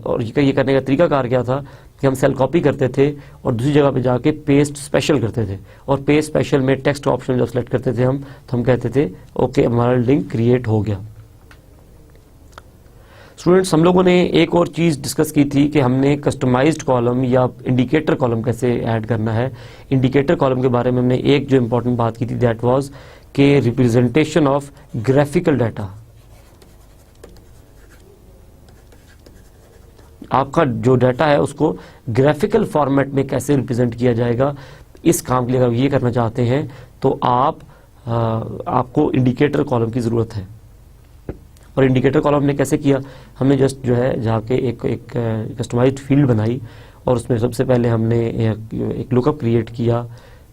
और ये करने का तरीकाकार क्या था कि हम सेल कॉपी करते थे और दूसरी जगह पे जाके पेस्ट स्पेशल करते थे, और पेस्ट स्पेशल में टेक्स्ट ऑप्शन जब सेलेक्ट करते थे हम, तो हम कहते थे ओके हमारा लिंक क्रिएट हो गया। स्टूडेंट्स हम लोगों ने एक और चीज़ डिस्कस की थी कि हमने कस्टमाइज्ड कॉलम या इंडिकेटर कॉलम कैसे ऐड करना है। इंडिकेटर कॉलम के बारे में हमने एक जो इंपॉर्टेंट बात की थी दैट वाज के रिप्रेजेंटेशन ऑफ ग्राफिकल डाटा। आपका जो डाटा है उसको ग्राफिकल फॉर्मेट में कैसे रिप्रेजेंट किया जाएगा, इस काम के लिए अगर ये करना चाहते हैं तो आपको इंडिकेटर कॉलम की ज़रूरत है। और इंडिकेटर कॉलम हमने कैसे किया, हमने जस्ट जो है जाके एक कस्टमाइज्ड फील्ड बनाई और उसमें सबसे पहले हमने एक लुकअप क्रिएट किया,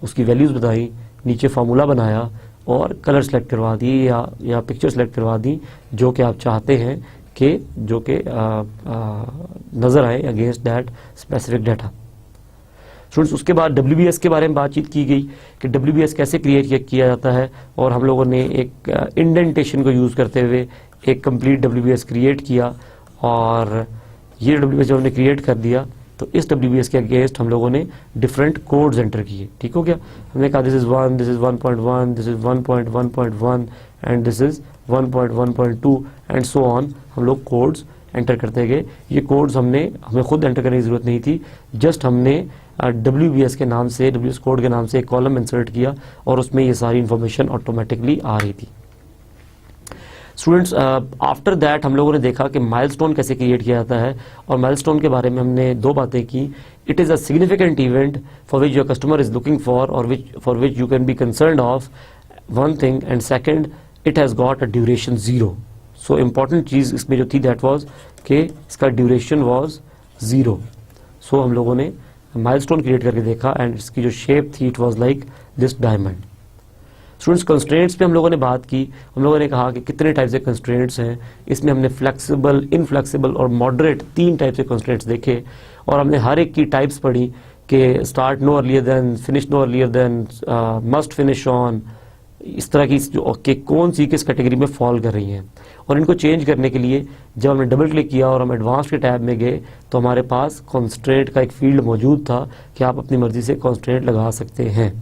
उसकी वैल्यूज़ बताई, नीचे फार्मूला बनाया और कलर सेलेक्ट करवा दी या पिक्चर सेलेक्ट करवा दी जो कि आप चाहते हैं कि जो कि नज़र आए against that specific data. Students उसके बाद WBS के बारे में बातचीत की गई कि WBS कैसे क्रिएट किया जाता है, और हम लोगों ने एक इंडेंटेशन को यूज़ करते हुए एक कंप्लीट WBS क्रिएट किया। और ये WBS जब हमने क्रिएट कर दिया तो इस WBS के अगेंस्ट हम लोगों ने डिफरेंट कोड्स एंटर किए। ठीक हो गया, हमने कहा this is 1, this is 1.1, this is 1.1.1 and this is 1.1.2 and so on. हम लोग कोड्स एंटर करते गए। ये कोड्स हमें खुद एंटर करने की ज़रूरत नहीं थी, जस्ट हमने WBS के नाम से, WBS कोड के नाम से एक कॉलम इंसर्ट किया और उसमें ये सारी इंफॉर्मेशन ऑटोमेटिकली आ रही थी। स्टूडेंट्स आफ्टर दैट हम लोगों ने देखा कि माइलस्टोन कैसे क्रिएट किया जाता है, और माइलस्टोन के बारे में हमने दो बातें की। It is a significant event for which your customer is looking for और for which you can be concerned of, one thing, and second it has got a duration 0। So important चीज़ इसमें जो थी दैट वाज कि इसका duration was 0। सो हम लोगों ने माइलस्टोन क्रिएट करके देखा एंड इसकी जो शेप थी it was like this diamond. Students constraints पे हम लोगों ने बात की। हम लोगों ने कहा कि कितने टाइप से कंस्ट्रेंट्स हैं, इसमें हमने फ्लेक्सिबल, इनफ्लेक्सिबल और मॉडरेट 3 टाइप से कंस्ट्रेंट्स देखे, और हमने हर एक की टाइप्स पढ़ी कि start no earlier than, finish no earlier than, must finish on, इस तरह की कि कौन सी किस कैटेगरी में फॉल कर रही हैं। और इनको चेंज करने के लिए जब हमने डबल क्लिक किया और हम एडवांस के टैब में गए तो हमारे पास कंस्ट्रेंट का एक फील्ड मौजूद था कि आप अपनी मर्जी से कंस्ट्रेंट लगा सकते हैं।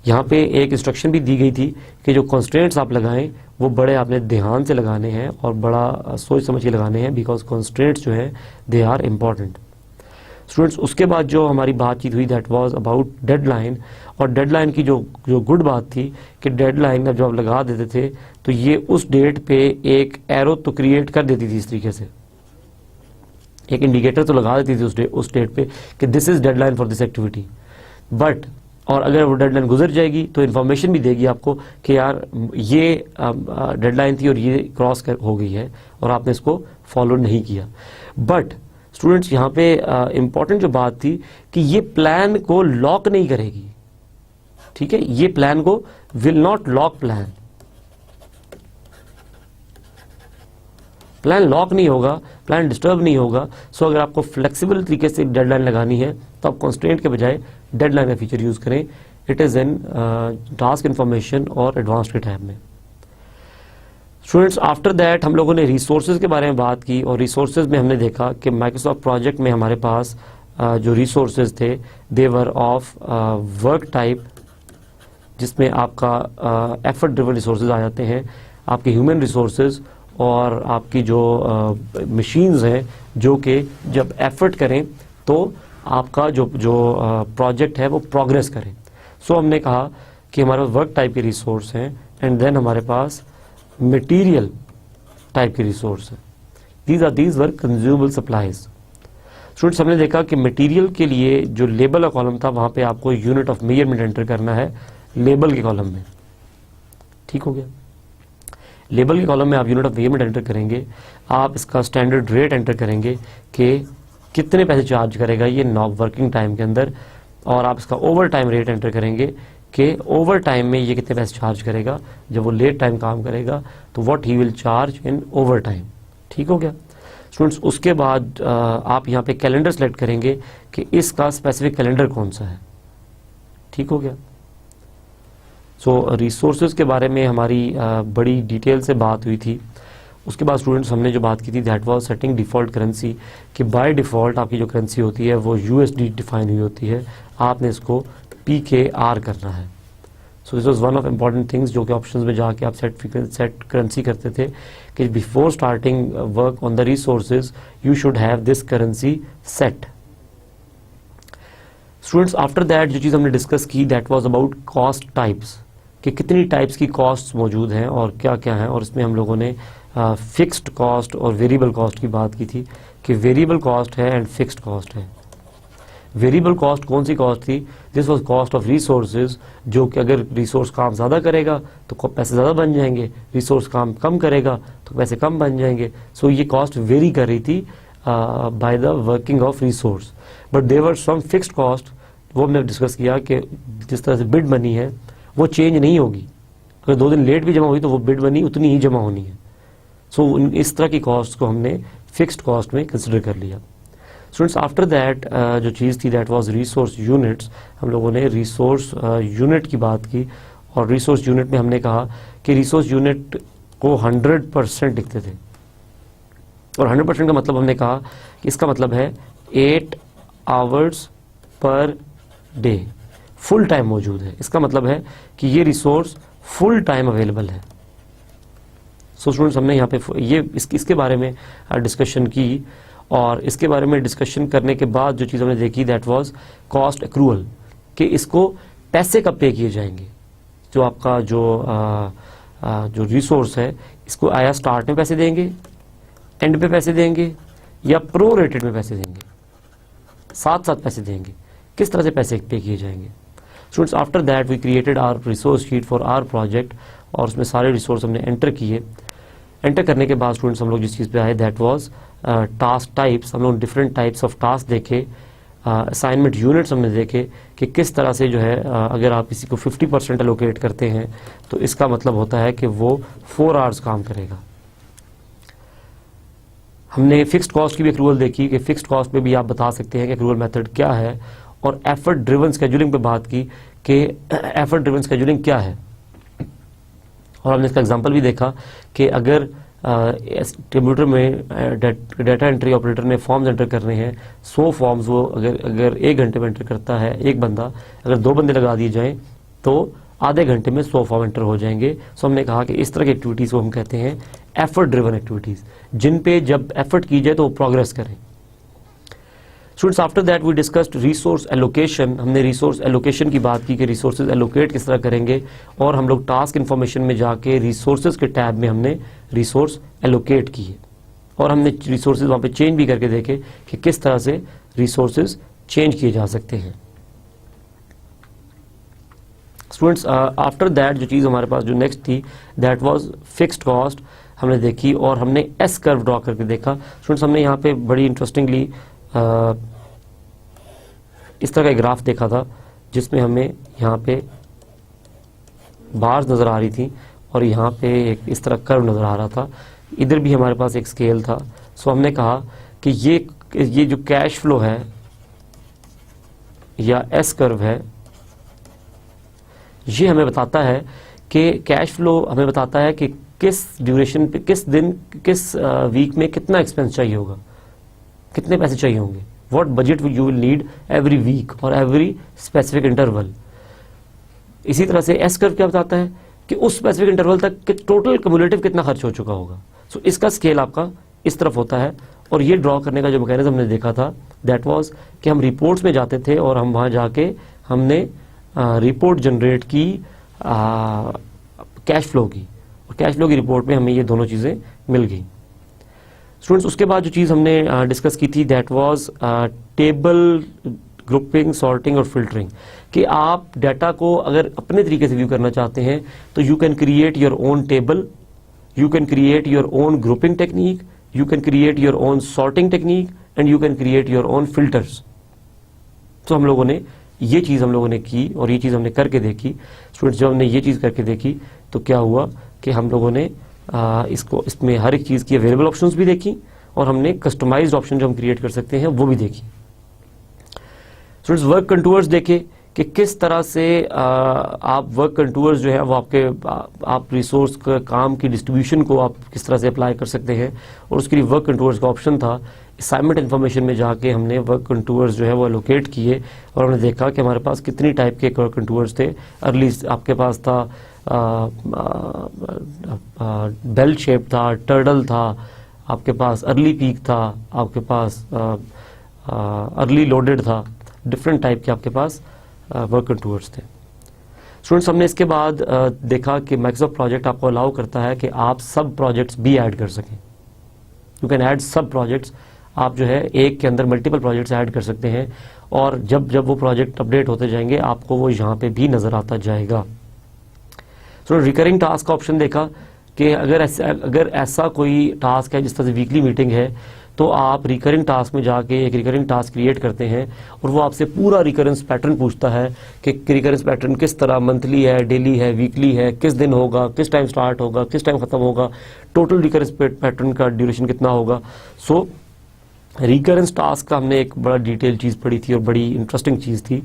यहाँ पे एक इंस्ट्रक्शन भी दी गई थी कि जो कंस्ट्रेंट्स आप लगाएं वो बड़े आपने ध्यान से लगाने हैं और बड़ा सोच समझ के लगाने हैं, बिकॉज कंस्ट्रेंट्स जो है दे आर इम्पॉर्टेंट। स्टूडेंट्स उसके बाद जो हमारी बातचीत हुई दैट वाज अबाउट डेडलाइन, और डेडलाइन की जो गुड बात थी कि डेडलाइन जब आप लगा देते थे तो ये उस डेट पे एक एरो तो क्रिएट कर देती थी, इस तरीके से एक इंडिकेटर तो लगा देती थी उस डेट पे कि this is deadline for this activity. But और अगर वो डेडलाइन गुजर जाएगी तो इन्फॉर्मेशन भी देगी आपको कि यार ये डेडलाइन थी और ये क्रॉस हो गई है और आपने इसको फॉलो नहीं किया। बट स्टूडेंट्स यहाँ पे इम्पॉर्टेंट जो बात थी कि ये प्लान को लॉक नहीं करेगी। ठीक है, ये प्लान को will not lock plan, plan lock नहीं होगा, प्लान डिस्टर्ब नहीं होगा। सो अगर आपको फ्लेक्सिबल तरीके से डेडलाइन लगानी है तो आप कंस्ट्रेंट के बजाय डेडलाइन का फीचर यूज करें। It is in task information और एडवांस्ड के टैब में। स्टूडेंट्स आफ्टर दैट हम लोगों ने रिसोर्सेज के बारे में बात की, और रिसोर्सेज में हमने देखा कि माइक्रोसॉफ्ट प्रोजेक्ट में हमारे पास जो रिसोर्सेज थे दे वर ऑफ वर्क टाइप, जिसमें आपका एफर्ट ड्रिवन रिसोर्सेज आ जाते हैं, आपके ह्यूमन रिसोर्सेज और आपकी जो मशीन्स हैं जो कि जब एफर्ट करें तो आपका जो प्रोजेक्ट है वो प्रोग्रेस करें। सो हमने कहा कि हमारे पास वर्क टाइप के रिसोर्स हैं एंड देन हमारे पास मटेरियल टाइप के रिसोर्स हैं। These were consumable supplies. Students हमने देखा कि मटेरियल के लिए जो लेबल का कॉलम था वहां पे आपको यूनिट ऑफ मेजरमेंट एंटर करना है लेबल के कॉलम में। ठीक हो गया, लेबल के कॉलम में आप यूनिट ऑफ मेजरमेंट एंटर करेंगे, आप इसका स्टैंडर्ड रेट एंटर करेंगे कि कितने पैसे चार्ज करेगा ये नॉक वर्किंग टाइम के अंदर, और आप इसका ओवर टाइम रेट एंटर करेंगे कि ओवर टाइम में ये कितने पैसे चार्ज करेगा, जब वो लेट टाइम काम करेगा तो what he will charge in over time. ठीक हो गया स्टूडेंट्स। उसके बाद आप यहाँ पे कैलेंडर सेलेक्ट करेंगे कि इसका स्पेसिफिक कैलेंडर कौन सा है। ठीक हो गया। सो रिसोर्सेज के बारे में हमारी बड़ी डिटेल से बात हुई थी। उसके बाद स्टूडेंट्स हमने जो बात की थी that was setting default currency, कि बाय डिफ़ॉल्ट आपकी जो करेंसी होती है वो USD डिफाइन हुई होती है, आपने इसको PKR करना है। So this was one of important things जो कि ऑप्शंस में जाके आप सेट करेंसी करते थे कि before starting work on the resources you should have this currency set. Students after that जो चीज़ हमने डिस्कस की that was about cost types, कि कितनी टाइप्स की कॉस्ट मौजूद हैं और क्या क्या हैं, और इसमें हम लोगों ने फिक्स्ड कॉस्ट और वेरिएबल कॉस्ट की बात की थी कि वेरिएबल कॉस्ट है एंड फिक्स्ड कॉस्ट है। वेरिएबल कॉस्ट कौन सी कॉस्ट थी? This was cost of resources, जो कि अगर रिसोर्स काम ज़्यादा करेगा तो पैसे ज़्यादा बन जाएंगे, रिसोर्स काम कम करेगा तो पैसे कम बन जाएंगे। सो ये कॉस्ट वेरी कर रही थी by the working of resource. But there were some fixed cost, वो हमने डिस्कस किया कि जिस तरह से बिड मनी है वो चेंज नहीं होगी, अगर 2 दिन लेट भी जमा हुई तो वो बिड मनी उतनी ही जमा होनी है। सो इस तरह की कॉस्ट को हमने फिक्स्ड कॉस्ट में कंसिडर कर लिया। स्टूडेंट्स आफ्टर दैट जो चीज़ थी दैट वाज रिसोर्स यूनिट्स, हम लोगों ने रिसोर्स यूनिट की बात की, और रिसोर्स यूनिट में हमने कहा कि रिसोर्स यूनिट को 100% लिखते थे, और 100% का मतलब हमने कहा कि इसका मतलब है 8 hours per day full time मौजूद है। इसका मतलब है कि ये रिसोर्स फुल टाइम अवेलेबल है। सो स्टूडेंट्स हमने यहाँ पे इसके बारे में डिस्कशन की, और इसके बारे में डिस्कशन करने के बाद जो चीज़ हमने देखी दैट वाज कॉस्ट एक्रूअल, कि इसको पैसे कब पे किए जाएंगे। जो आपका जो रिसोर्स है इसको आया स्टार्ट में पैसे देंगे, एंड पे पैसे देंगे, या प्रो रेटेड में पैसे देंगे, साथ साथ पैसे देंगे, किस तरह से पैसे पे किए जाएंगे। Students after that we created our resource sheet for our project, और उसमें सारे रिसोर्स हमने एंटर किए। एंटर करने के बाद स्टूडेंट्स हम लोग जिस चीज़ पे आए दैट वाज टास्क टाइप्स। हम लोग डिफरेंट टाइप्स ऑफ टास्क देखे, असाइनमेंट यूनिट्स हमने देखे कि किस तरह से जो है अगर आप किसी को 50% एलोकेट करते हैं तो इसका मतलब होता है कि वो 4 आवर्स काम करेगा। हमने फिक्स्ड कॉस्ट की भी एक्रूवल देखी कि फिक्स्ड कॉस्ट में भी आप बता सकते हैं कि एक्रूवल मेथड क्या है, और एफर्ट ड्रिवन स्केड्यूलिंग पे बात की कि एफर्ट ड्रिवन स्केड्यूलिंग क्या है, और हमने इसका एग्जांपल भी देखा कि अगर कंप्यूटर में डाटा एंट्री ऑपरेटर ने फॉर्म्स एंटर करने हैं, 100 फॉर्म्स वो अगर 1 घंटे में एंटर करता है एक बंदा, अगर 2 बंदे लगा दिए जाएं तो आधे घंटे में 100 फॉर्म एंटर हो जाएंगे। सो हमने कहा कि इस तरह की एक्टिविटीज़ को हम कहते हैं एफर्ट ड्रिवन एक्टिविटीज़, जिन पे जब एफर्ट की जाए तो वो प्रोग्रेस करें। Students after that we discussed resource allocation. हमने रिसोर्स एलोकेशन की बात की कि रिसोर्सेज एलोकेट किस तरह करेंगे, और हम लोग टास्क इन्फॉर्मेशन में जाके रिसोर्सेज के टैब में हमने रिसोर्स एलोकेट किए, और हमने रिसोर्सेज वहाँ पे चेंज भी करके देखे कि किस तरह से रिसोर्सेज चेंज किए जा सकते हैं। स्टूडेंट्स आफ्टर दैट जो चीज़ हमारे पास जो नेक्स्ट थी दैट वाज फिक्स्ड कॉस्ट हमने देखी, और हमने एस कर्व ड्रॉ करके देखा। स्टूडेंट्स हमने यहाँ पे बड़ी इंटरेस्टिंगली इस तरह का ग्राफ देखा था जिसमें हमें यहाँ पे बार्स नज़र आ रही थी और यहाँ पे एक इस तरह कर्व नज़र आ रहा था, इधर भी हमारे पास एक स्केल था। सो हमने कहा कि ये जो कैश फ्लो है या एस कर्व है, ये हमें बताता है कि कैश फ्लो हमें बताता है कि किस ड्यूरेशन पे, किस दिन, किस वीक में कितना एक्सपेंस चाहिए होगा, कितने पैसे चाहिए होंगे, what budget you will need every week और एवरी स्पेसिफिक इंटरवल। इसी तरह से एस कर्व क्या बताता है कि उस स्पेसिफिक इंटरवल तक कि टोटल क्यूमुलेटिव कितना खर्च हो चुका होगा। सो इसका स्केल आपका इस तरफ होता है, और ये ड्रॉ करने का जो मैकेनिज्म हमने देखा था दैट वाज कि हम रिपोर्ट्स में जाते थे और हम वहाँ जाके हमने रिपोर्ट जनरेट की कैश फ्लो की, और कैश फ्लो की रिपोर्ट में हमें ये दोनों चीज़ें मिल गई। स्टूडेंट्स उसके बाद जो चीज़ हमने डिस्कस की थी that was table grouping, sorting और फिल्टरिंग, कि आप डाटा को अगर अपने तरीके से व्यू करना चाहते हैं तो you can create your own table, you can create your own grouping technique, you can create your own sorting technique and you can create your own filters. तो हम लोगों ने ये चीज़ हम लोगों ने की और ये चीज़ हमने करके देखी। स्टूडेंट्स, जब हमने ये चीज़ करके देखी तो क्या हुआ कि हम लोगों ने इसमें हर एक चीज़ की अवेलेबल ऑप्शंस भी देखी और हमने कस्टमाइज्ड ऑप्शन जो हम क्रिएट कर सकते हैं वो भी देखी। स्टूडेंट्स, वर्क कंटूर्स देखे कि किस तरह से आप वर्क कंटूर्स जो है वो आप रिसोर्स का काम की डिस्ट्रीब्यूशन को आप किस तरह से अप्लाई कर सकते हैं, और उसके लिए वर्क कंटूर्स का ऑप्शन था। असाइनमेंट इन्फॉर्मेशन में जाके हमने वर्क कंटूर्स जो है वो एलोकेट किए और हमने देखा कि हमारे पास कितनी टाइप के वर्क कंटूर्स थे। अर्ली आपके पास था बेल शेप था, टर्टल था, आपके पास अर्ली पीक था, आपके पास अर्ली लोडेड था, डिफरेंट टाइप के आपके पास वर्क कंटूर्स थे। स्टूडेंट्स, हमने इसके बाद देखा कि माइक्रोसॉफ्ट प्रोजेक्ट आपको अलाउ करता है कि आप सब प्रोजेक्ट्स भी ऐड कर सकें। यू कैन ऐड सब प्रोजेक्ट्स। आप जो है एक के अंदर मल्टीपल प्रोजेक्ट्स ऐड कर सकते हैं और जब जब वो प्रोजेक्ट अपडेट होते जाएंगे आपको वो यहाँ पे भी नजर आता जाएगा। स्टूडेंट, रिकरिंग टास्क का ऑप्शन देखा कि अगर ऐसा कोई टास्क है जिस तरह से वीकली मीटिंग है तो आप रिकरिंग टास्क में जाके एक रिकरिंग टास्क क्रिएट करते हैं और वो आपसे पूरा रिकरेंस पैटर्न पूछता है कि रिकरेंस पैटर्न किस तरह मंथली है, डेली है, वीकली है, किस दिन होगा, किस टाइम स्टार्ट होगा, किस टाइम खत्म होगा, टोटल रिकरेंस पैटर्न का ड्यूरेशन कितना होगा। सो रिकरेंस टास्क का हमने एक बड़ा डिटेल चीज़ पढ़ी थी और बड़ी इंटरेस्टिंग चीज़ थी।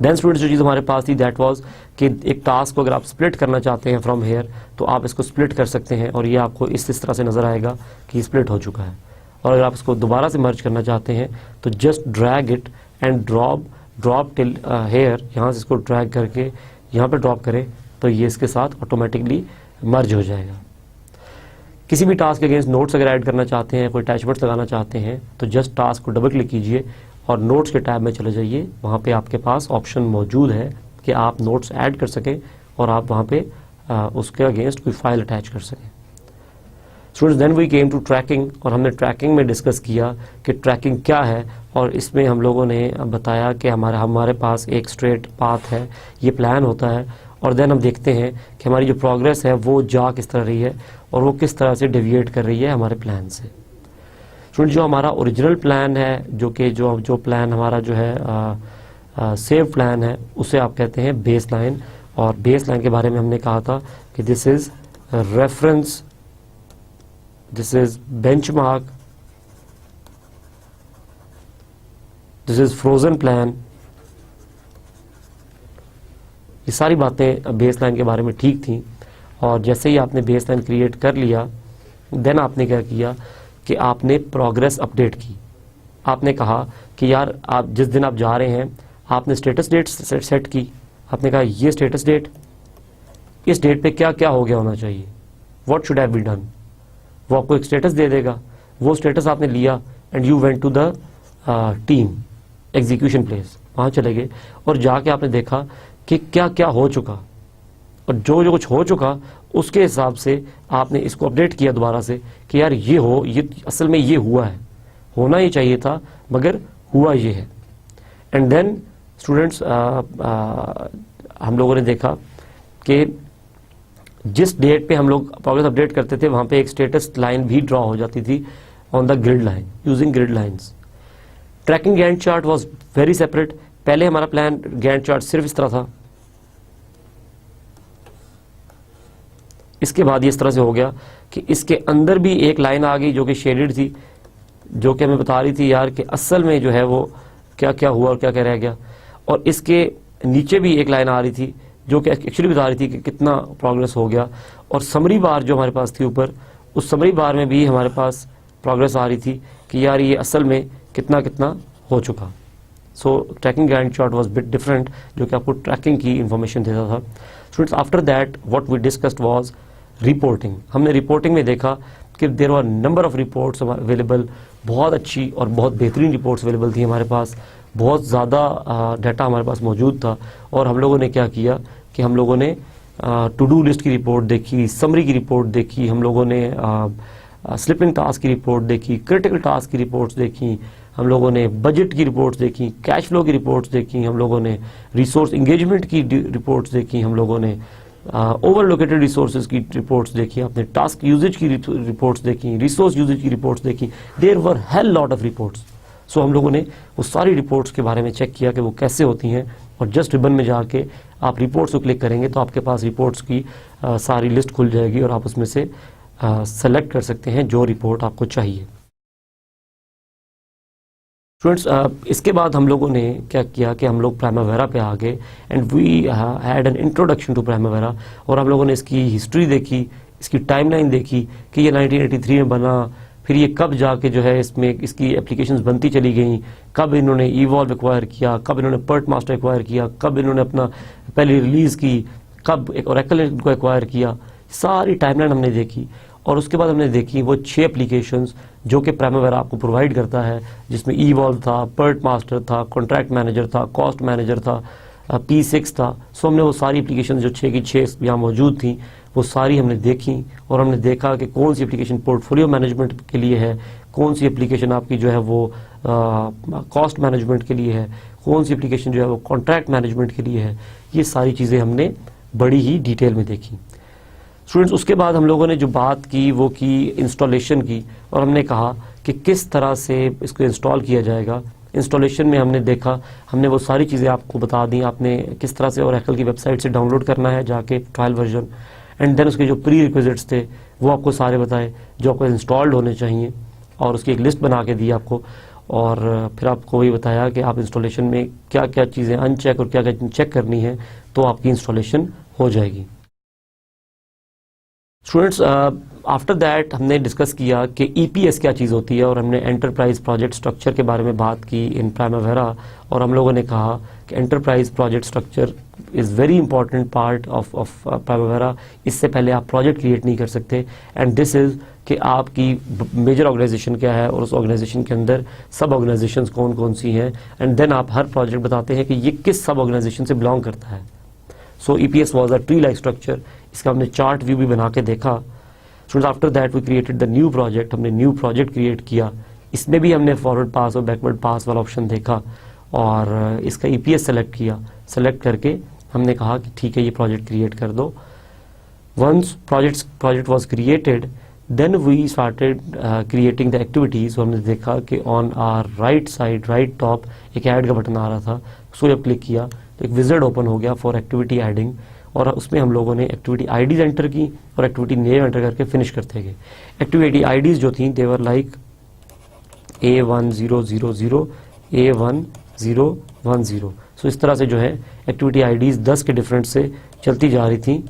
देन स्टूडेंट्स, जो चीज़ हमारे पास थी दैट वाज कि एक टास्क को अगर आप स्प्लिट करना चाहते हैं फ्रॉम हेयर तो आप इसको स्प्लिट कर सकते हैं और ये आपको इस तरह से नज़र आएगा कि स्प्लिट हो चुका है। और अगर आप इसको दोबारा से मर्ज करना चाहते हैं तो just drag it and drop till here, यहाँ से इसको ड्रैग करके यहाँ पर ड्रॉप करें तो ये इसके साथ ऑटोमेटिकली मर्ज हो जाएगा। किसी भी टास्क के अगेंस्ट नोट्स अगर ऐड करना चाहते हैं, कोई अटैचमेंट्स लगाना चाहते हैं तो जस्ट टास्क को डबल क्लिक कीजिए और नोट्स के टैब में चले जाइए। वहाँ पे आपके पास ऑप्शन मौजूद है कि आप नोट्स ऐड कर सकें और आप वहाँ पे उसके अगेंस्ट कोई फाइल अटैच कर सकें। Students, then we came to tracking और हमने ट्रैकिंग में डिस्कस किया कि ट्रैकिंग क्या है और इसमें हम लोगों ने बताया कि हमारे पास एक स्ट्रेट पाथ है, ये प्लान होता है और देन हम देखते हैं कि हमारी जो प्रोग्रेस है वो जा किस तरह रही है और वो किस तरह से डेविएट कर रही है हमारे प्लान से। स्टूडेंट, जो हमारा ओरिजिनल प्लान है जो प्लान हमारा जो है सेव प्लान है उसे आप कहते हैं बेस लाइन, और बेस लाइन के बारे में हमने कहा था कि this is reference, this is benchmark, this is frozen plan. ये सारी बातें बेस लाइन के बारे में ठीक थी और जैसे ही आपने बेस लाइन क्रिएट कर लिया देन आपने क्या किया कि आपने प्रोग्रेस अपडेट की। आपने कहा कि यार आप जिस दिन आप जा रहे हैं आपने स्टेटस डेट सेट की। आपने कहा ये स्टेटस डेट, इस डेट पे क्या क्या हो गया होना चाहिए, what should have been done. वो आपको एक स्टेटस दे देगा, वो स्टेटस आपने लिया and you went to the team execution place, वहाँ चले गए और जाके आपने देखा कि क्या क्या हो चुका और जो कुछ हो चुका उसके हिसाब से आपने इसको अपडेट किया दोबारा से कि यार ये असल में ये हुआ है, होना ही चाहिए था मगर हुआ ये है। एंड देन स्टूडेंट्स, हम लोगों ने देखा कि जिस डेट पे हम लोग प्रोग्रेस अपडेट करते थे वहाँ पे एक स्टेटस लाइन भी ड्रॉ हो जाती थी on the grid line using grid lines. Tracking Gantt chart was very separate. पहले हमारा प्लान गैंट चार्ट सिर्फ इस तरह था, इसके बाद ये इस तरह से हो गया कि इसके अंदर भी एक लाइन आ गई जो कि शेडेड थी, जो कि हमें बता रही थी यार कि असल में जो है वो क्या क्या हुआ और क्या क्या रह गया। और इसके नीचे भी एक लाइन आ रही थी जो कि एक्चुअली बता रही थी कि कितना प्रोग्रेस हो गया। और समरी बार जो हमारे पास थी ऊपर, उस समरी बार में भी हमारे पास प्रोग्रेस आ रही थी कि यार ये असल में कितना कितना हो चुका। So tracking Gantt chart was bit different, जो कि आपको ट्रैकिंग की इंफॉर्मेशन देता था। Students, after that what we discussed was reporting. हमने रिपोर्टिंग में देखा कि there were number of reports available, बहुत अच्छी और बहुत बेहतरीन रिपोर्ट्स अवेलेबल थी हमारे पास, बहुत ज़्यादा डाटा हमारे पास मौजूद था। और हम लोगों ने क्या किया कि हम लोगों ने टू डू लिस्ट की रिपोर्ट देखी, समरी की रिपोर्ट देखी, हम लोगों ने स्लिपिंग टास्क की रिपोर्ट देखी, क्रिटिकल टास्क की रिपोर्ट्स देखी, हम लोगों ने बजट की रिपोर्ट्स देखी, कैश फ्लो की रिपोर्ट्स देखी, हम लोगों ने रिसोर्स इंगेजमेंट की रिपोर्ट्स देखी, हम लोगों ने ओवरलोकेटेड रिसोर्सेज की रिपोर्ट्स देखी, आपने टास्क यूजेज की रिपोर्ट्स देखी, रिसोर्स यूजेज की रिपोर्ट्स देखी। There were hell lot of reports. So हम लोगों ने वो सारी रिपोर्ट्स के बारे में चेक किया कि वो कैसे होती हैं, और जस्ट रिबन में जाके आप रिपोर्ट्स को क्लिक करेंगे तो आपके पास रिपोर्ट्स की सारी लिस्ट खुल जाएगी और आप उसमें से सेलेक्ट कर सकते हैं जो रिपोर्ट आपको चाहिए। स्टूडेंट्स, इसके बाद हम लोगों ने क्या किया कि हम लोग प्राइमावेरा पे आ गए and we had an introduction to Primavera, और हम लोगों ने इसकी हिस्ट्री देखी, इसकी टाइमलाइन देखी कि ये 1983 में बना, फिर ये कब जाके जो है इसमें इसकी एप्लीकेशंस बनती चली गई, कब इन्होंने इवॉल्व एक्वायर किया, कब इन्होंने पर्ट मास्टर एक्वायर किया, कब इन्होंने अपना पहली रिलीज़ की, कब एक ओरेकल इनको एक्वायर किया, सारी टाइमलाइन हमने देखी। और उसके बाद हमने देखी वो 6 एप्लीकेशंस जो कि प्राइमावेरा आपको प्रोवाइड करता है, जिसमें इवॉल्व था, पर्ट मास्टर था, कॉन्ट्रैक्ट मैनेजर था, कॉस्ट मैनेजर था, P6 था। सो हमने वो सारी एप्लीकेशन जो 6 की 6 यहाँ मौजूद थी वो सारी हमने देखी, और हमने देखा कि कौन सी एप्लीकेशन पोर्टफोलियो मैनेजमेंट के लिए है, कौन सी एप्लीकेशन आपकी जो है वो कॉस्ट मैनेजमेंट के लिए है, कौन सी एप्लीकेशन जो है वो कॉन्ट्रैक्ट मैनेजमेंट के लिए है। ये सारी चीज़ें हमने बड़ी ही डिटेल में देखी। स्टूडेंट्स, उसके बाद हम लोगों ने जो बात की वो की इंस्टॉलेशन की, और हमने कहा कि किस तरह से इसको इंस्टॉल किया जाएगा। इंस्टॉलेशन में हमने देखा, हमने वो सारी चीज़ें आपको बता दी, आपने किस तरह से ओरेकल की वेबसाइट से डाउनलोड करना है जाके ट्रायल वर्जन, एंड देन उसके जो प्री रिक्विजिट्स थे वो आपको सारे बताए जो आपको इंस्टॉल्ड होने चाहिए, और उसकी एक लिस्ट बना के दी आपको, और फिर आपको वही बताया कि आप इंस्टॉलेशन में क्या क्या चीज़ें अनचेक और क्या क्या चेक करनी है तो आपकी इंस्टॉलेशन हो जाएगी। स्टूडेंट्स, आफ्टर दैट हमने डिस्कस किया कि EPS क्या चीज़ होती है, और हमने एंटरप्राइज प्रोजेक्ट स्ट्रक्चर के बारे में बात की इन प्राइमावेरा, और हम लोगों ने कहा कि enterprise project structure is very important part of Primavera. इससे पहले आप प्रोजेक्ट क्रिएट नहीं कर सकते, एंड दिस इज़ कि आपकी मेजर ऑर्गेनाइजेशन क्या है और उस ऑर्गेनाइजेशन के अंदर सब ऑर्गेनाइजेशंस कौन कौन सी हैं, एंड देन आप हर प्रोजेक्ट बताते हैं कि ये किस सब ऑर्गेनाइजेशन से बिलोंग करता है। So EPS was a tree like structure. इसका हमने चार्ट व्यू भी बना के देखा। Students, after that we created the new project. हमने न्यू प्रोजेक्ट क्रिएट किया, इसमें भी हमने फॉरवर्ड पास और बैकवर्ड पास वाला ऑप्शन देखा, और इसका EPS सेलेक्ट किया। सेलेक्ट करके हमने कहा कि ठीक है ये प्रोजेक्ट क्रिएट कर दो। Once project was created, then we started creating the activities. हमने देखा कि on our right side, right top एक ऐड का बटन आ रहा था, उसको जब क्लिक किया तो एक विज़ार्ड ओपन हो गया फॉर एक्टिविटी एडिंग, और उसमें हम लोगों ने एक्टिविटी आईडीज एंटर की और एक्टिविटी नेम एंटर करके फिनिश करते गए। एक्टिविटी आईडीज जो थी देवर लाइक A1000, A1010। सो इस तरह से जो है एक्टिविटी आईडीज 10 के डिफरेंट से चलती जा रही थी,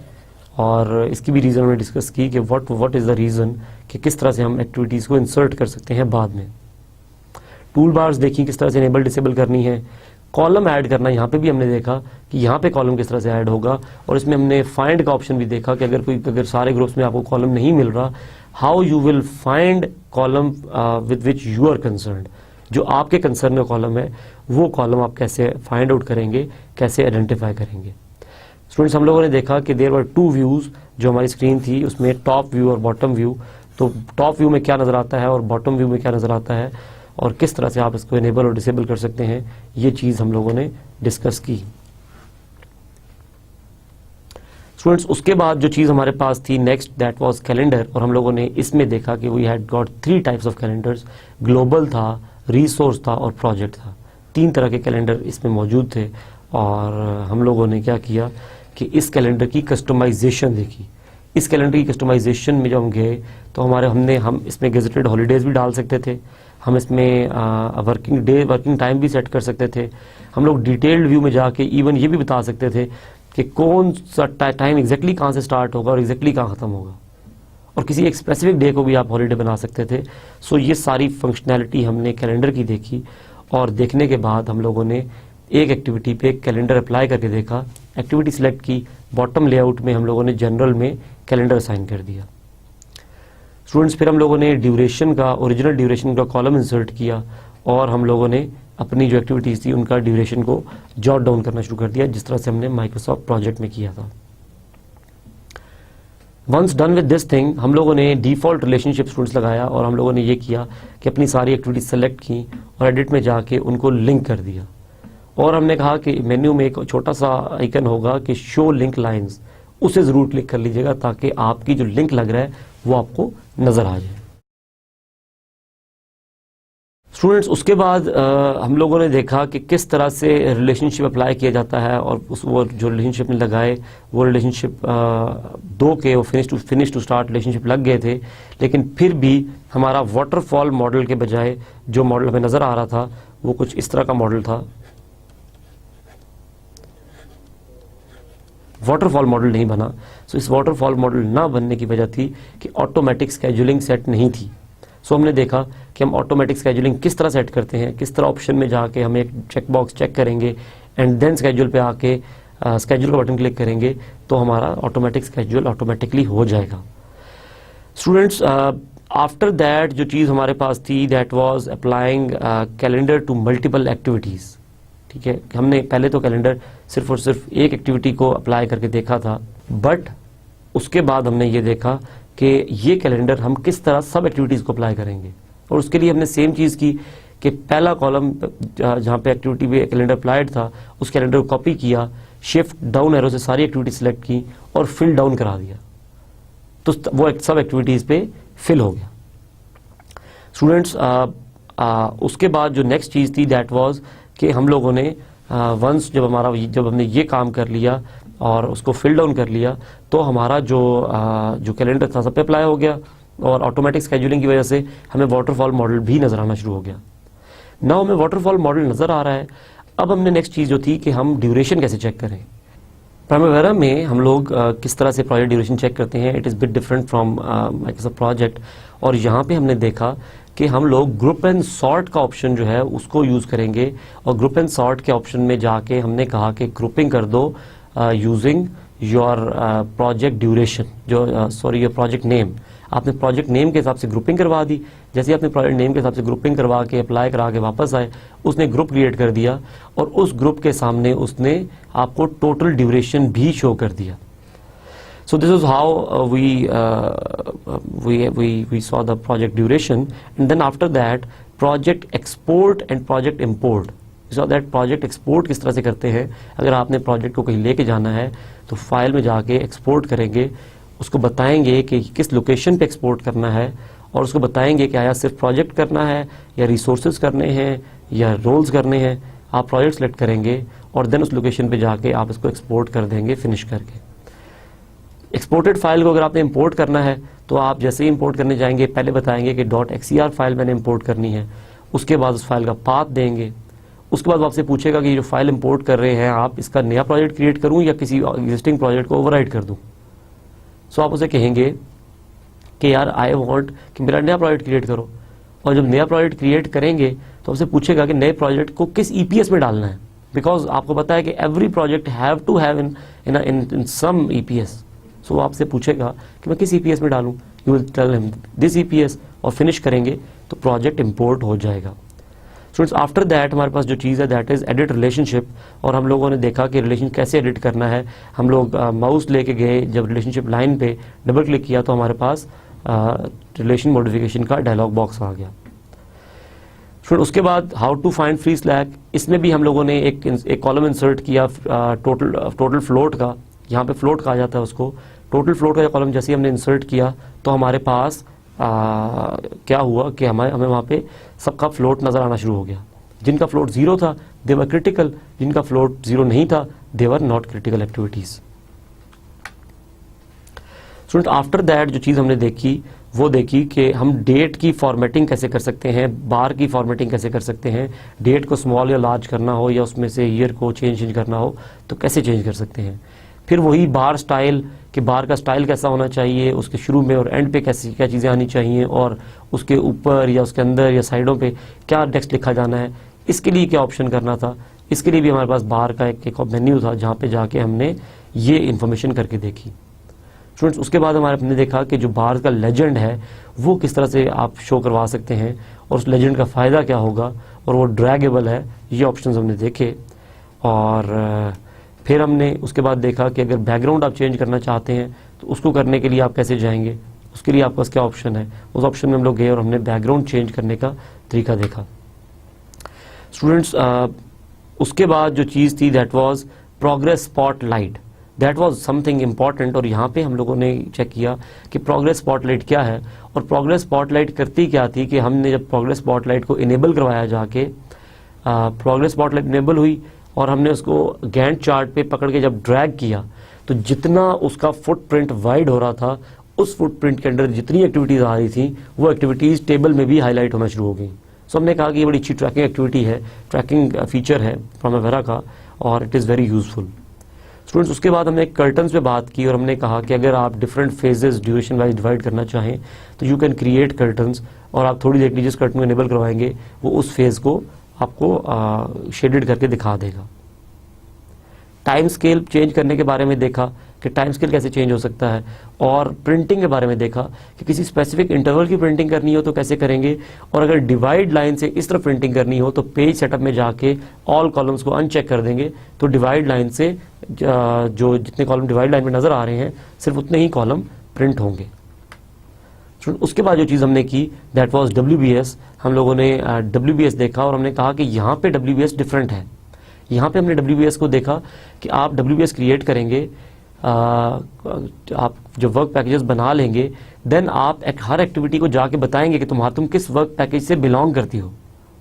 और इसकी भी रीज़न हमने डिस्कस की कि व्हाट इज़ द रीज़न कि किस तरह से हम एक्टिविटीज़ को इंसर्ट कर सकते हैं बाद में। टूल बार्स देखी किस तरह से इनेबल डिसेबल करनी है। कॉलम ऐड करना, यहाँ पे भी हमने देखा कि यहाँ पे कॉलम किस तरह से ऐड होगा, और इसमें हमने फाइंड का ऑप्शन भी देखा कि अगर सारे ग्रुप्स में आपको कॉलम नहीं मिल रहा, how you will find column with which you are concerned. जो आपके कंसर्न का कॉलम है वो कॉलम आप कैसे फाइंड आउट करेंगे, कैसे आइडेंटिफाई करेंगे। स्टूडेंट्स, हम लोगों ने देखा कि देयर वर 2 व्यूज़ जो हमारी स्क्रीन थी, उसमें टॉप व्यू और बॉटम व्यू। तो टॉप व्यू में क्या नज़र आता है और बॉटम व्यू में क्या नज़र आता है, और किस तरह से आप इसको इनेबल और डिसेबल कर सकते हैं, ये चीज़ हम लोगों ने डिस्कस की। स्टूडेंट्स, उसके बाद जो चीज़ हमारे पास थी नेक्स्ट, दैट वाज कैलेंडर, और हम लोगों ने इसमें देखा कि we had got 3 types of calendars. Global था, रिसोर्स था और प्रोजेक्ट था। 3 तरह के कैलेंडर इसमें मौजूद थे, और हम लोगों ने क्या किया कि इस कैलेंडर की कस्टमाइजेशन देखी। इस कैलेंडर की कस्टमाइजेशन में जब हम गए तो हम इसमें गेजेटेड हॉलीडेज भी डाल सकते थे, हम इसमें वर्किंग टाइम भी सेट कर सकते थे। हम लोग डिटेल्ड व्यू में जाके इवन ये भी बता सकते थे कि कौन सा टाइम एग्जैक्टली कहाँ से स्टार्ट होगा और एग्जैक्टली कहाँ ख़त्म होगा, और किसी एक स्पेसिफिक डे को भी आप हॉलीडे बना सकते थे। सो ये सारी फंक्शनैलिटी हमने कैलेंडर की देखी, और देखने के बाद हम लोगों ने एक एक्टिविटी पे कैलेंडर अप्लाई करके देखा, एक्टिविटी सिलेक्ट की, बॉटम लेआउट में हम लोगों ने जनरल में कैलेंडर असाइन कर दिया। स्टूडेंट्स, फिर हम लोगों ने ड्यूरेशन का, ओरिजिनल ड्यूरेशन का कॉलम इंसर्ट किया, और हम लोगों ने अपनी जो एक्टिविटीज़ थी उनका ड्यूरेशन को जॉट डाउन करना शुरू कर दिया, जिस तरह से हमने माइक्रोसॉफ्ट प्रोजेक्ट में किया था। Once done with this thing, हम लोगों ने डिफ़ॉल्ट रिलेशनशिप स्टूडेंट्स लगाया, और हम लोगों ने ये किया कि अपनी सारी एक्टिविटीज सेलेक्ट की और एडिट में जाके उनको लिंक कर दिया, और हमने कहा कि मेन्यू में एक छोटा सा आइकन होगा कि शो लिंक लाइंस, उसे ज़रूर क्लिक कर लीजिएगा ताकि आपकी जो लिंक लग रहा है वो आपको नज़र आ जाए। स्टूडेंट्स उसके बाद हम लोगों ने देखा कि किस तरह से रिलेशनशिप अप्लाई किया जाता है, और वो जो रिलेशनशिप में लगाए वो रिलेशनशिप दो के वो फिनिश टू स्टार्ट रिलेशनशिप लग गए थे, लेकिन फिर भी हमारा वाटरफॉल मॉडल के बजाय जो मॉडल हमें नज़र आ रहा था वो कुछ इस तरह का मॉडल था। वाटरफॉल मॉडल नहीं बना। सो इस वाटरफॉल मॉडल ना बनने की वजह थी कि ऑटोमेटिक स्केजुलिंग सेट नहीं थी। सो हमने देखा कि हम ऑटोमेटिक स्केजुलिंग किस तरह सेट करते हैं, किस तरह ऑप्शन में जाके हम एक चेक बॉक्स चेक करेंगे एंड देन स्केड्यूल पे आके स्केड्यूल का बटन क्लिक करेंगे तो हमारा ऑटोमेटिक स्केड्यूल ऑटोमेटिकली हो जाएगा। स्टूडेंट्स आफ्टर दैट जो चीज़ हमारे पास थी that was applying calendar to multiple activities. ठीक है, हमने पहले तो कैलेंडर सिर्फ और सिर्फ एक एक्टिविटी को अप्लाई करके देखा था, बट उसके बाद हमने ये देखा कि ये कैलेंडर हम किस तरह सब एक्टिविटीज़ को अप्लाई करेंगे, और उसके लिए हमने सेम चीज़ की कि पहला कॉलम जहाँ पे एक्टिविटी पे कैलेंडर अप्लाइड था उस कैलेंडर को कॉपी किया, शिफ्ट डाउन एरो से सारी एक्टिविटी सिलेक्ट की और फिल डाउन करा दिया, तो वो सब एक्टिविटीज़ पे फिल हो गया। स्टूडेंट्स उसके बाद जो नेक्स्ट चीज़ थी दैट वाज कि हम लोगों ने वंस जब हमने ये काम कर लिया और उसको फिल डाउन कर लिया तो हमारा जो कैलेंडर था सब पे अप्लाई हो गया, और ऑटोमेटिक स्केड्यूलिंग की वजह से हमें वाटरफॉल मॉडल भी नज़र आना शुरू हो गया। नाउ हमें वाटरफॉल मॉडल नज़र आ रहा है। अब हमने नेक्स्ट चीज़ जो थी कि हम ड्यूरेशन कैसे चेक करें। प्राइमवेरा में हम लोग किस तरह से प्रोजेक्ट ड्यूरेशन चेक करते हैं, it is bit different from Microsoft project, और यहाँ पे हमने देखा कि हम लोग ग्रुप एंड सॉर्ट का ऑप्शन जो है उसको यूज़ करेंगे, और ग्रुप एंड सॉर्ट के ऑप्शन में जाके हमने कहा कि ग्रुपिंग कर दो using your project duration, your project name. आपने प्रोजेक्ट नेम के हिसाब से ग्रुपिंग करवा दी। जैसे आपने प्रोजेक्ट नेम के हिसाब से ग्रुपिंग करवा के अप्लाई करा के वापस आए, उसने ग्रुप क्रिएट कर दिया और उस ग्रुप के सामने उसने आपको टोटल ड्यूरेशन भी शो कर दिया। So this is how we saw the project duration, and then after that project export and project import. We saw that project export किस तरह से करते हैं। अगर आपने प्रोजेक्ट को कहीं लेके जाना है तो फाइल में जाके एक्सपोर्ट करेंगे, उसको बताएंगे कि किस लोकेशन पे एक्सपोर्ट करना है, और उसको बताएंगे कि आया सिर्फ प्रोजेक्ट करना है या रिसोर्सेज करने हैं या रोल्स करने हैं। आप प्रोजेक्ट सेलेक्ट करेंगे और देन उस लोकेशन पे जाके आप इसको एक्सपोर्ट कर देंगे फिनिश करके। एक्सपोर्टेड फाइल को अगर आपने इंपोर्ट करना है तो आप जैसे ही इंपोर्ट करने जाएंगे पहले बताएंगे कि .xcr फाइल मैंने इंपोर्ट करनी है, उसके बाद उस फाइल का पाथ देंगे, उसके बाद आपसे पूछेगा कि ये जो फाइल इंपोर्ट कर रहे हैं आप इसका नया प्रोजेक्ट क्रिएट करूं या किसी एग्जिस्टिंग प्रोजेक्ट को ओवरराइट कर दूं। सो आप उसे कहेंगे कि यार आई वांट कि मेरा नया प्रोजेक्ट क्रिएट करो, और जब नया प्रोजेक्ट क्रिएट करेंगे तो आपसे पूछेगा कि नए प्रोजेक्ट को किस EPS में डालना है, बिकॉज आपको पता है कि every project have to have in some EPS। So आपसे पूछेगा कि मैं किस EPS में डालूं, you will tell him this EPS और फिनिश करेंगे तो प्रोजेक्ट इंपोर्ट हो जाएगा। स्टूडेंट्स आफ्टर दैट हमारे पास जो चीज़ है दैट इज़ एडिट रिलेशनशिप, और हम लोगों ने देखा कि रिलेशन कैसे एडिट करना है। हम लोग माउस लेके गए, जब रिलेशनशिप लाइन पे डबल क्लिक किया तो हमारे पास रिलेशन मॉडिफिकेशन का डायलॉग बॉक्स आ गया। स्टूडेंट उसके बाद how to find free slack, इसमें भी हम लोगों ने एक कॉलम इंसर्ट किया टोटल फ्लोट का। यहाँ पे फ्लोट कहा जाता है उसको। टोटल फ्लोट का कॉलम जैसे ही हमने इंसर्ट किया तो हमारे पास क्या हुआ कि हमें वहाँ पे सबका फ्लोट नज़र आना शुरू हो गया। जिनका फ्लोट 0 था दे वर क्रिटिकल, जिनका फ्लोट 0 नहीं था they were not critical activities. Student after that जो चीज़ हमने देखी वो देखी कि हम डेट की फॉर्मेटिंग कैसे कर सकते हैं, बार की फॉर्मेटिंग कैसे कर सकते हैं। डेट को स्मॉल या लार्ज करना हो या उसमें से ईयर को चेंज करना हो तो कैसे चेंज कर सकते हैं। फिर वही बार स्टाइल कि बार का स्टाइल कैसा होना चाहिए, उसके शुरू में और एंड पे कैसी क्या चीज़ें आनी चाहिए, और उसके ऊपर या उसके अंदर या साइडों पे क्या टेक्स्ट लिखा जाना है, इसके लिए क्या ऑप्शन करना था। इसके लिए भी हमारे पास बार का एक मेन्यू था जहाँ पे जाके हमने ये इन्फॉर्मेशन करके देखी। स्टूडेंट्स उसके बाद हमने देखा कि जो बार का लेजेंड है वो किस तरह से आप शो करवा सकते हैं और उस लेजेंड का फ़ायदा क्या होगा, और वो ड्रैगेबल है, ये ऑप्शंस हमने देखे। और फिर हमने उसके बाद देखा कि अगर बैकग्राउंड आप चेंज करना चाहते हैं तो उसको करने के लिए आप कैसे जाएंगे, उसके लिए आपके पास क्या ऑप्शन है। उस ऑप्शन में हम लोग गए और हमने बैकग्राउंड चेंज करने का तरीका देखा। स्टूडेंट्स उसके बाद जो चीज़ थी that was progress spotlight. That was something important. और यहाँ पे हम लोगों ने चेक किया कि प्रोग्रेस स्पॉटलाइट क्या है, और प्रोग्रेस स्पॉटलाइट करती क्या थी कि हमने जब प्रोग्रेस स्पॉटलाइट को इनेबल करवाया जाके, प्रोग्रेस स्पॉटलाइट इनेबल हुई और हमने उसको गैंट चार्ट पे पकड़ के जब ड्रैग किया तो जितना उसका फुटप्रिंट वाइड हो रहा था, उस फुटप्रिंट के अंदर जितनी एक्टिविटीज़ आ रही थी वो एक्टिविटीज़ टेबल में भी हाईलाइट होना शुरू हो गई। सो हमने कहा कि ये बड़ी अच्छी ट्रैकिंग एक्टिविटी है, ट्रैकिंग फीचर है प्राइमावेरा का, और it is very useful. Students, उसके बाद हमने कर्टन्स पे बात की और हमने कहा कि अगर आप different phases duration wise divide करना चाहें तो यू कैन क्रिएट कर्टन्स, और आप थोड़ी देर के लिए जिस कर्टन को इनेबल करवाएंगे वो उस फेज को आपको शेडेड करके दिखा देगा। टाइम स्केल चेंज करने के बारे में देखा कि टाइम स्केल कैसे चेंज हो सकता है, और प्रिंटिंग के बारे में देखा कि किसी स्पेसिफिक इंटरवल की प्रिंटिंग करनी हो तो कैसे करेंगे, और अगर डिवाइड लाइन से इस तरह प्रिंटिंग करनी हो तो पेज सेटअप में जाके ऑल कॉलम्स को अनचेक कर देंगे तो डिवाइड लाइन से जो जितने कॉलम डिवाइड लाइन में नजर आ रहे हैं सिर्फ उतने ही कॉलम प्रिंट होंगे। उसके बाद जो चीज़ हमने की दैट वाज WBS। हम लोगों ने WBS देखा और हमने कहा कि यहाँ पे WBS डिफरेंट है। यहाँ पे हमने WBS को देखा कि आप WBS क्रिएट करेंगे, आप जो वर्क पैकेजेस बना लेंगे, देन आप हर एक्टिविटी को जाके बताएंगे कि तुम किस वर्क पैकेज से बिलोंग करती हो।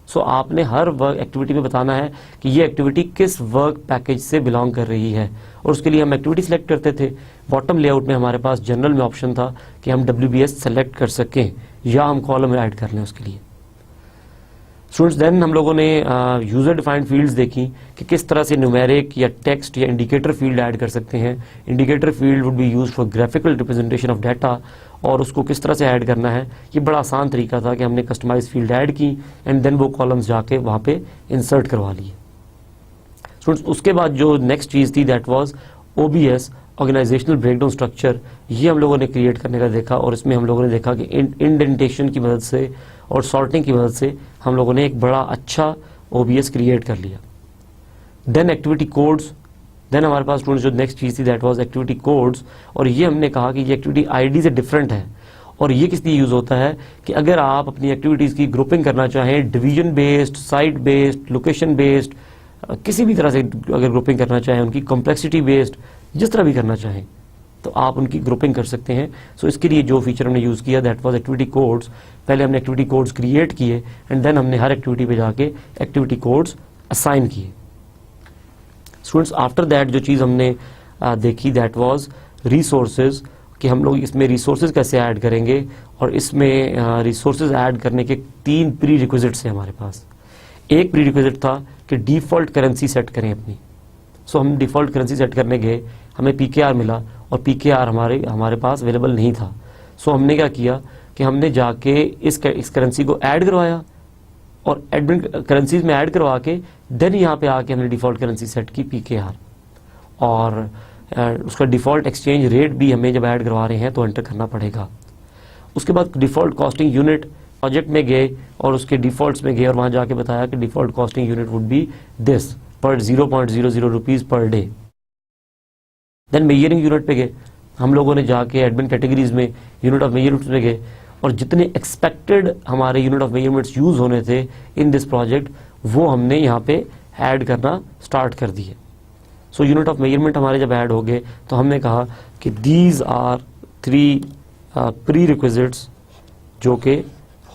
सो आपने हर वर्क एक्टिविटी में बताना है कि ये एक्टिविटी किस वर्क पैकेज से बिलोंग कर रही है, और उसके लिए हम एक्टिविटी सेलेक्ट करते थे। बॉटम लेआउट में हमारे पास जनरल में ऑप्शन था कि हम WBS सेलेक्ट कर सकें या हम कॉलम ऐड कर लें उसके लिए। स्टूडेंट्स, देन हम लोगों ने यूजर डिफाइंड फील्ड्स देखी कि किस तरह से न्यूमेरिक या टेक्स्ट या इंडिकेटर फील्ड ऐड कर सकते हैं। Indicator field would be used for graphical representation of data, और उसको किस तरह से ऐड करना है ये बड़ा आसान तरीका था कि हमने कस्टमाइज फील्ड ऐड की एंड देन वो कॉलम्स जाके वहाँ पे इंसर्ट करवा लिए। स्टूडेंट्स, उसके बाद जो नेक्स्ट चीज़ थी that was OBS, organisational breakdown structure. ये हम लोगों ने क्रिएट करने का देखा, और इसमें हम लोगों ने देखा कि इंडेंटेशन की मदद से और सॉर्टिंग की मदद से हम लोगों ने एक बड़ा अच्छा OBS क्रिएट कर लिया। Then activity codes. देन हमारे पास स्टूडेंट्स जो नेक्स्ट चीज़ थी दैट वाज एक्टिविटी कोड्स, और ये हमने कहा कि ये एक्टिविटी ID से डिफरेंट है, और ये किस लिए यूज़ होता है कि अगर आप अपनी एक्टिविटीज़ की ग्रुपिंग करना चाहें, division based, site based, location based, किसी भी तरह से अगर ग्रुपिंग करना चाहें, उनकी कॉम्प्लेक्सिटी बेस्ड, जिस तरह भी करना चाहें तो आप उनकी ग्रुपिंग कर सकते हैं। सो इसके लिए जो फीचर हमने यूज़ किया दैट वाज एक्टिविटी कोड्स। पहले हमने एक्टिविटी कोड्स क्रिएट किए एंड देन हमने हर एक्टिविटी पे जाके एक्टिविटी कोड्स असाइन किए। स्टूडेंट्स, आफ्टर दैट जो चीज़ हमने देखी दैट वाज रिसोर्सेज, कि हम लोग इसमें रिसोर्सेज कैसे ऐड करेंगे, और इसमें रिसोर्सेज ऐड करने के 3 प्री रिक्विजिट्स हैं हमारे पास। एक प्री रिक्विजिट था कि डिफ़ॉल्ट करेंसी सेट करें अपनी। सो हम डिफ़ॉल्ट करेंसी सेट करने गए, हमें PKR मिला और PKR हमारे पास अवेलेबल नहीं था। सो हमने क्या किया कि हमने जाके इस करेंसी को ऐड करवाया, और एडमिन करेंसीज में ऐड करवा के देन यहाँ पे आके हमने डिफ़ॉल्ट करेंसी सेट की PKR, और उसका डिफ़ॉल्ट एक्सचेंज रेट भी हमें जब ऐड करवा रहे हैं तो एंटर करना पड़ेगा। उसके बाद डिफ़ॉल्ट कॉस्टिंग यूनिट, प्रोजेक्ट में गए और उसके डिफ़ॉल्ट्स में गए और वहाँ जाके बताया कि default costing unit would be this पर 0.00 rupees per day. Then measuring unit पे गए, हम लोगों ने जाके एडमिन कैटेगरीज में यूनिट ऑफ मेजरमेंट्स में गए, और जितने एक्सपेक्टेड हमारे यूनिट ऑफ मेजरमेंट्स यूज होने थे इन दिस प्रोजेक्ट वो हमने यहाँ पे ऐड करना स्टार्ट कर दिए। सो यूनिट ऑफ मेजरमेंट हमारे जब ऐड हो गए तो हमने कहा कि दीज आर 3 प्री रिक्विजिट्स जो कि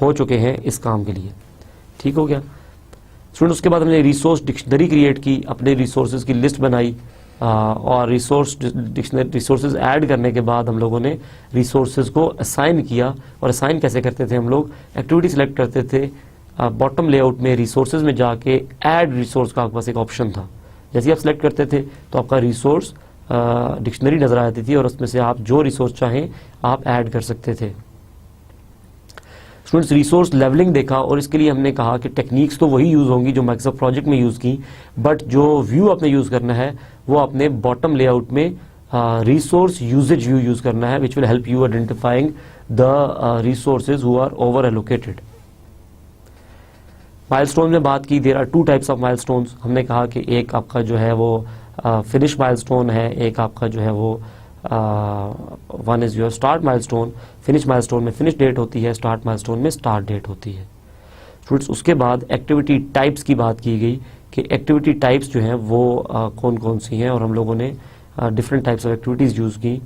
हो चुके हैं इस काम के लिए। ठीक हो गया स्टूडेंट। उसके बाद हमने रिसोर्स डिक्शनरी क्रिएट की, अपने रिसोर्सेज की लिस्ट बनाई, और रिसोर्सेज ऐड करने के बाद हम लोगों ने रिसोर्सेज को असाइन किया। और असाइन कैसे करते थे हम लोग, एक्टिविटी सेलेक्ट करते थे, बॉटम लेआउट में रिसोर्सेज में जाके ऐड रिसोर्स का आपके पास एक ऑप्शन था। जैसे आप सेलेक्ट करते थे तो आपका रिसोर्स डिक्शनरी नजर आती थी और उसमें से आप जो रिसोर्स चाहें आप ऐड कर सकते थे। स्टूडेंट्स, रिसोर्स लेवलिंग देखा, और इसके लिए हमने कहा कि टेक्निक्स तो वही यूज होंगी जो माइक्रोसॉफ्ट प्रोजेक्ट में यूज की, बट जो व्यू आपने यूज करना है वो अपने बॉटम लेआउट में रिसोर्स यूजेज व्यू यूज करना है, which will help you identifying the resources who are over allocated. Milestone में बात की, there are 2 types of milestones. हमने कहा कि एक आपका जो है वो फिनिश माइलस्टोन है, एक आपका जो है वो one is your start milestone. Finish milestone में फिनिश डेट होती है, स्टार्ट माइलस्टोन में स्टार्ट डेट होती है। स्टूडेंट्स, उसके बाद एक्टिविटी टाइप्स की बात की गई कि एक्टिविटी टाइप्स जो हैं वो कौन कौन सी हैं, और हम लोगों ने different types of activities use की।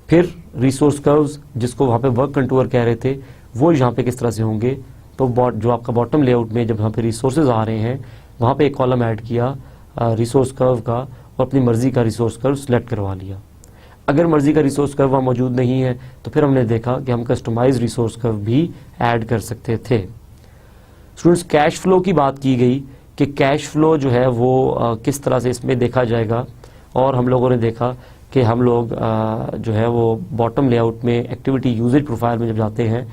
फिर रिसोर्स कर्व्स, जिसको वहाँ पे वर्क कंटूर कह रहे थे, वो यहाँ पे किस तरह से होंगे। तो जो आपका बॉटम लेआउट में जब यहाँ पे रिसोर्सेज आ रहे हैं, वहाँ पे एक कॉलम ऐड किया रिसोर्स कर्व का और अपनी मर्जी का रिसोर्स कर्व सिलेक्ट करवा लिया। अगर मर्जी का रिसोर्स कर्व वहाँ मौजूद नहीं है तो फिर हमने देखा कि हम कस्टमाइज रिसोर्स कर्व भी ऐड कर सकते थे। स्टूडेंट्स, कैश फ्लो की बात की गई कि कैश फ्लो जो है वो किस तरह से इसमें देखा जाएगा, और हम लोगों ने देखा कि हम लोग जो है वो बॉटम लेआउट में एक्टिविटी यूजेज प्रोफाइल में जब जाते हैं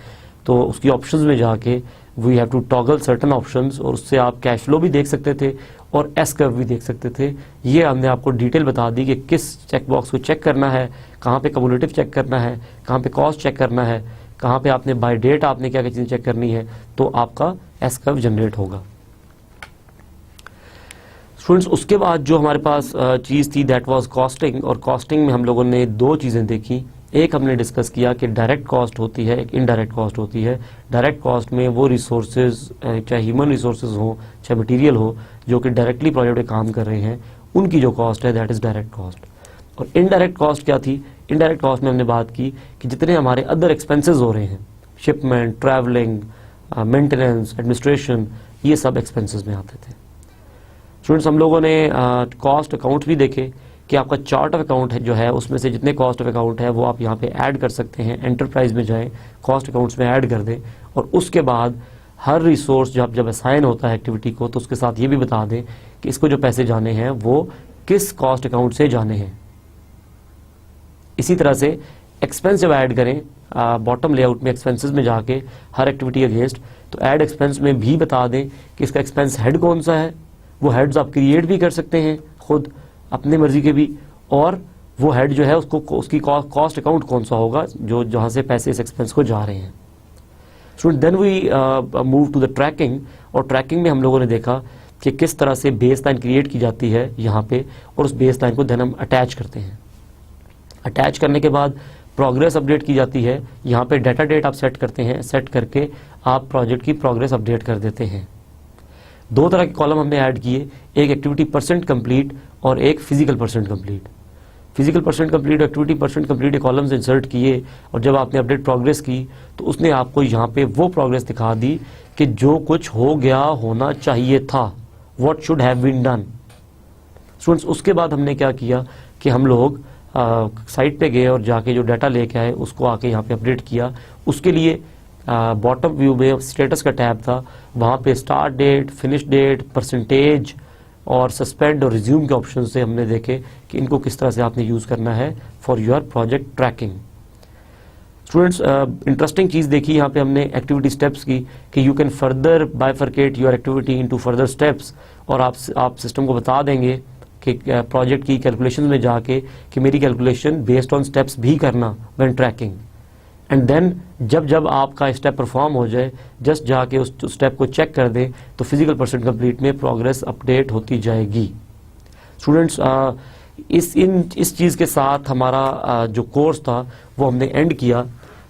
तो उसकी ऑप्शंस में जाके we have to toggle certain options, और उससे आप कैश फ्लो भी देख सकते थे और एस कर्व भी देख सकते थे। ये हमने आपको डिटेल बता दी कि किस चेक बॉक्स को चेक करना है, कहाँ पे कम्युलेटिव चेक करना है, कहाँ पे कॉस्ट चेक करना है, कहाँ पे आपने बाय डेट आपने क्या क्या चीज़ें चेक करनी है, तो आपका एस कर्व जनरेट होगा। स्टूडेंट्स, उसके बाद जो हमारे पास चीज़ थी दैट वाज कॉस्टिंग, और कॉस्टिंग में हम लोगों ने दो चीज़ें देखी। एक हमने डिस्कस किया कि डायरेक्ट कॉस्ट होती है, एक इनडायरेक्ट कॉस्ट होती है। डायरेक्ट कॉस्ट में वो रिसोर्सेज, चाहे ह्यूमन रिसोर्सेज हो चाहे मटेरियल हो, जो कि डायरेक्टली प्रोजेक्ट पे काम कर रहे हैं, उनकी जो कॉस्ट है दैट इज़ डायरेक्ट कॉस्ट। और इनडायरेक्ट कॉस्ट क्या थी? इनडायरेक्ट कॉस्ट में हमने बात की कि जितने हमारे अदर एक्सपेंसेस हो रहे हैं, शिपमेंट, ट्रैवलिंग, मेंटेनेंस, एडमिनिस्ट्रेशन, ये सब एक्सपेंसेस में आते थे। स्टूडेंट्स, हम लोगों ने कॉस्ट अकाउंट भी देखे कि आपका चार्ट ऑफ अकाउंट है जो है उसमें से जितने कॉस्ट ऑफ अकाउंट है वो आप यहाँ पे ऐड कर सकते हैं। एंटरप्राइज में जाएं, कॉस्ट अकाउंट्स में ऐड कर दें, और उसके बाद हर रिसोर्स जब असाइन होता है एक्टिविटी को तो उसके साथ ये भी बता दें कि इसको जो पैसे जाने हैं वो किस कॉस्ट अकाउंट से जाने हैं। इसी तरह से एक्सपेंस जब ऐड करें बॉटम लेआउट में एक्सपेंसेस में जाके हर एक्टिविटी अगेंस्ट, तो ऐड एक्सपेंस में भी बता दें कि इसका एक्सपेंस हेड कौन सा है। वो हेड्स आप क्रिएट भी कर सकते हैं खुद अपने मर्जी के भी, और वो हेड जो है उसकी कॉस्ट अकाउंट कौन सा होगा जो जहाँ से पैसे इस एक्सपेंस को जा रहे हैं। Student, then we move to the tracking, और ट्रैकिंग में हम लोगों ने देखा कि किस तरह से बेस लाइन क्रिएट की जाती है यहाँ पे, और उस बेस लाइन को देन हम अटैच करते हैं। अटैच करने के बाद प्रोग्रेस अपडेट की जाती है। यहाँ पे डाटा डेट आप सेट करते हैं, सेट करके आप प्रोजेक्ट की प्रोग्रेस अपडेट कर देते हैं। दो तरह के कॉलम हमने ऐड किए, एक एक्टिविटी परसेंट कंप्लीट और एक physical percent complete. Physical percent complete और एक्टिविटी परसेंट कंप्लीट के कॉलम्स इंसर्ट किए, और जब आपने अपडेट प्रोग्रेस की तो उसने आपको यहाँ पे वो प्रोग्रेस दिखा दी कि जो कुछ हो गया होना चाहिए था, what should have been done. Students, उसके बाद हमने क्या किया कि हम लोग साइट पे गए और जाके जो डाटा लेके आए उसको आके यहाँ पे अपडेट किया। उसके लिए बॉटम व्यू में स्टेटस का टैब था, वहाँ पे start date, finish date, percentage और सस्पेंड और रिज्यूम के ऑप्शन से हमने देखे कि इनको किस तरह से आपने यूज़ करना है for your project tracking. Students, interesting चीज़ देखी यहाँ पे हमने एक्टिविटी स्टेप्स की कि you can further bifurcate your activity into further steps, और आप सिस्टम को बता देंगे कि प्रोजेक्ट की कैलकुलेशन में जाके कि मेरी कैलकुलेशन बेस्ड ऑन स्टेप्स भी करना व्हेन ट्रैकिंग। एंड देन जब आपका स्टेप परफॉर्म हो जाए, जस्ट जाके उस स्टेप को चेक कर दें तो फिजिकल परसेंट कंप्लीट में प्रोग्रेस अपडेट होती जाएगी। स्टूडेंट्स, इस चीज़ के साथ हमारा जो कोर्स था वो हमने एंड किया।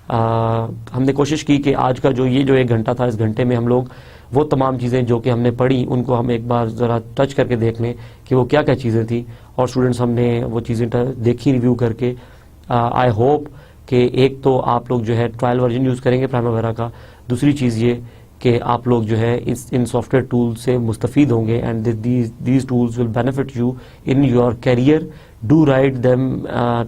हमने कोशिश की कि आज का जो 1 घंटा था, इस घंटे में हम लोग वो तमाम चीज़ें जो कि हमने पढ़ी उनको हम एक बार ज़रा टच करके देख लें कि वो क्या क्या चीज़ें थी। और स्टूडेंट्स, हमने वो चीज़ें देखी रिव्यू करके। आई होप कि एक तो आप लोग जो है ट्रायल वर्जन यूज़ करेंगे प्राइमावेरा का, दूसरी चीज़ ये कि आप लोग जो है इन सॉफ्टवेयर टूल से मुस्तफ़ीद होंगे, and these tools will benefit you in your career. Do write them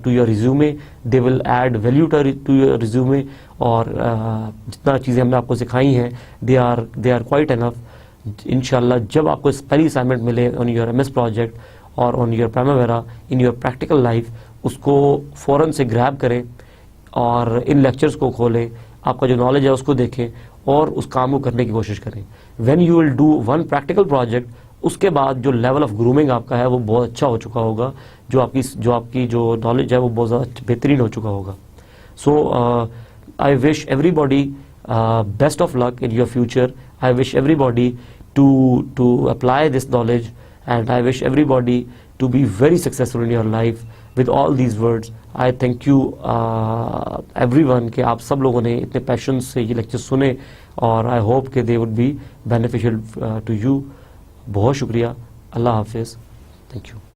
to your resume, they will add value to your resume, और जितना चीज़ें हमने आपको सिखाई हैं दे आर क्वाइट एनफ। इंशाल्लाह जब आपको पहली असाइनमेंट मिले ऑन योर MS प्रोजेक्ट और on your Primavera in your practical life, उसको फ़ौरन से ग्रैब करें और इन लेक्चर्स को खोलें, आपका जो नॉलेज है उसको देखें और उस काम को करने की कोशिश करें। When you will do one practical project, उसके बाद जो लेवल ऑफ ग्रूमिंग आपका है वो बहुत अच्छा हो चुका होगा, जो आपकी जो नॉलेज है वो बहुत ज़्यादा बेहतरीन हो चुका होगा। So I wish everybody best of luck in your future. I wish everybody to apply this knowledge, and I wish everybody to be very successful in your life. With all these words, I thank you everyone कि आप सब लोगों ने इतने passion से ये lecture सुने, और आई होप कि they would be beneficial to you. बहुत शुक्रिया। अल्लाह हाफिज़। Thank you.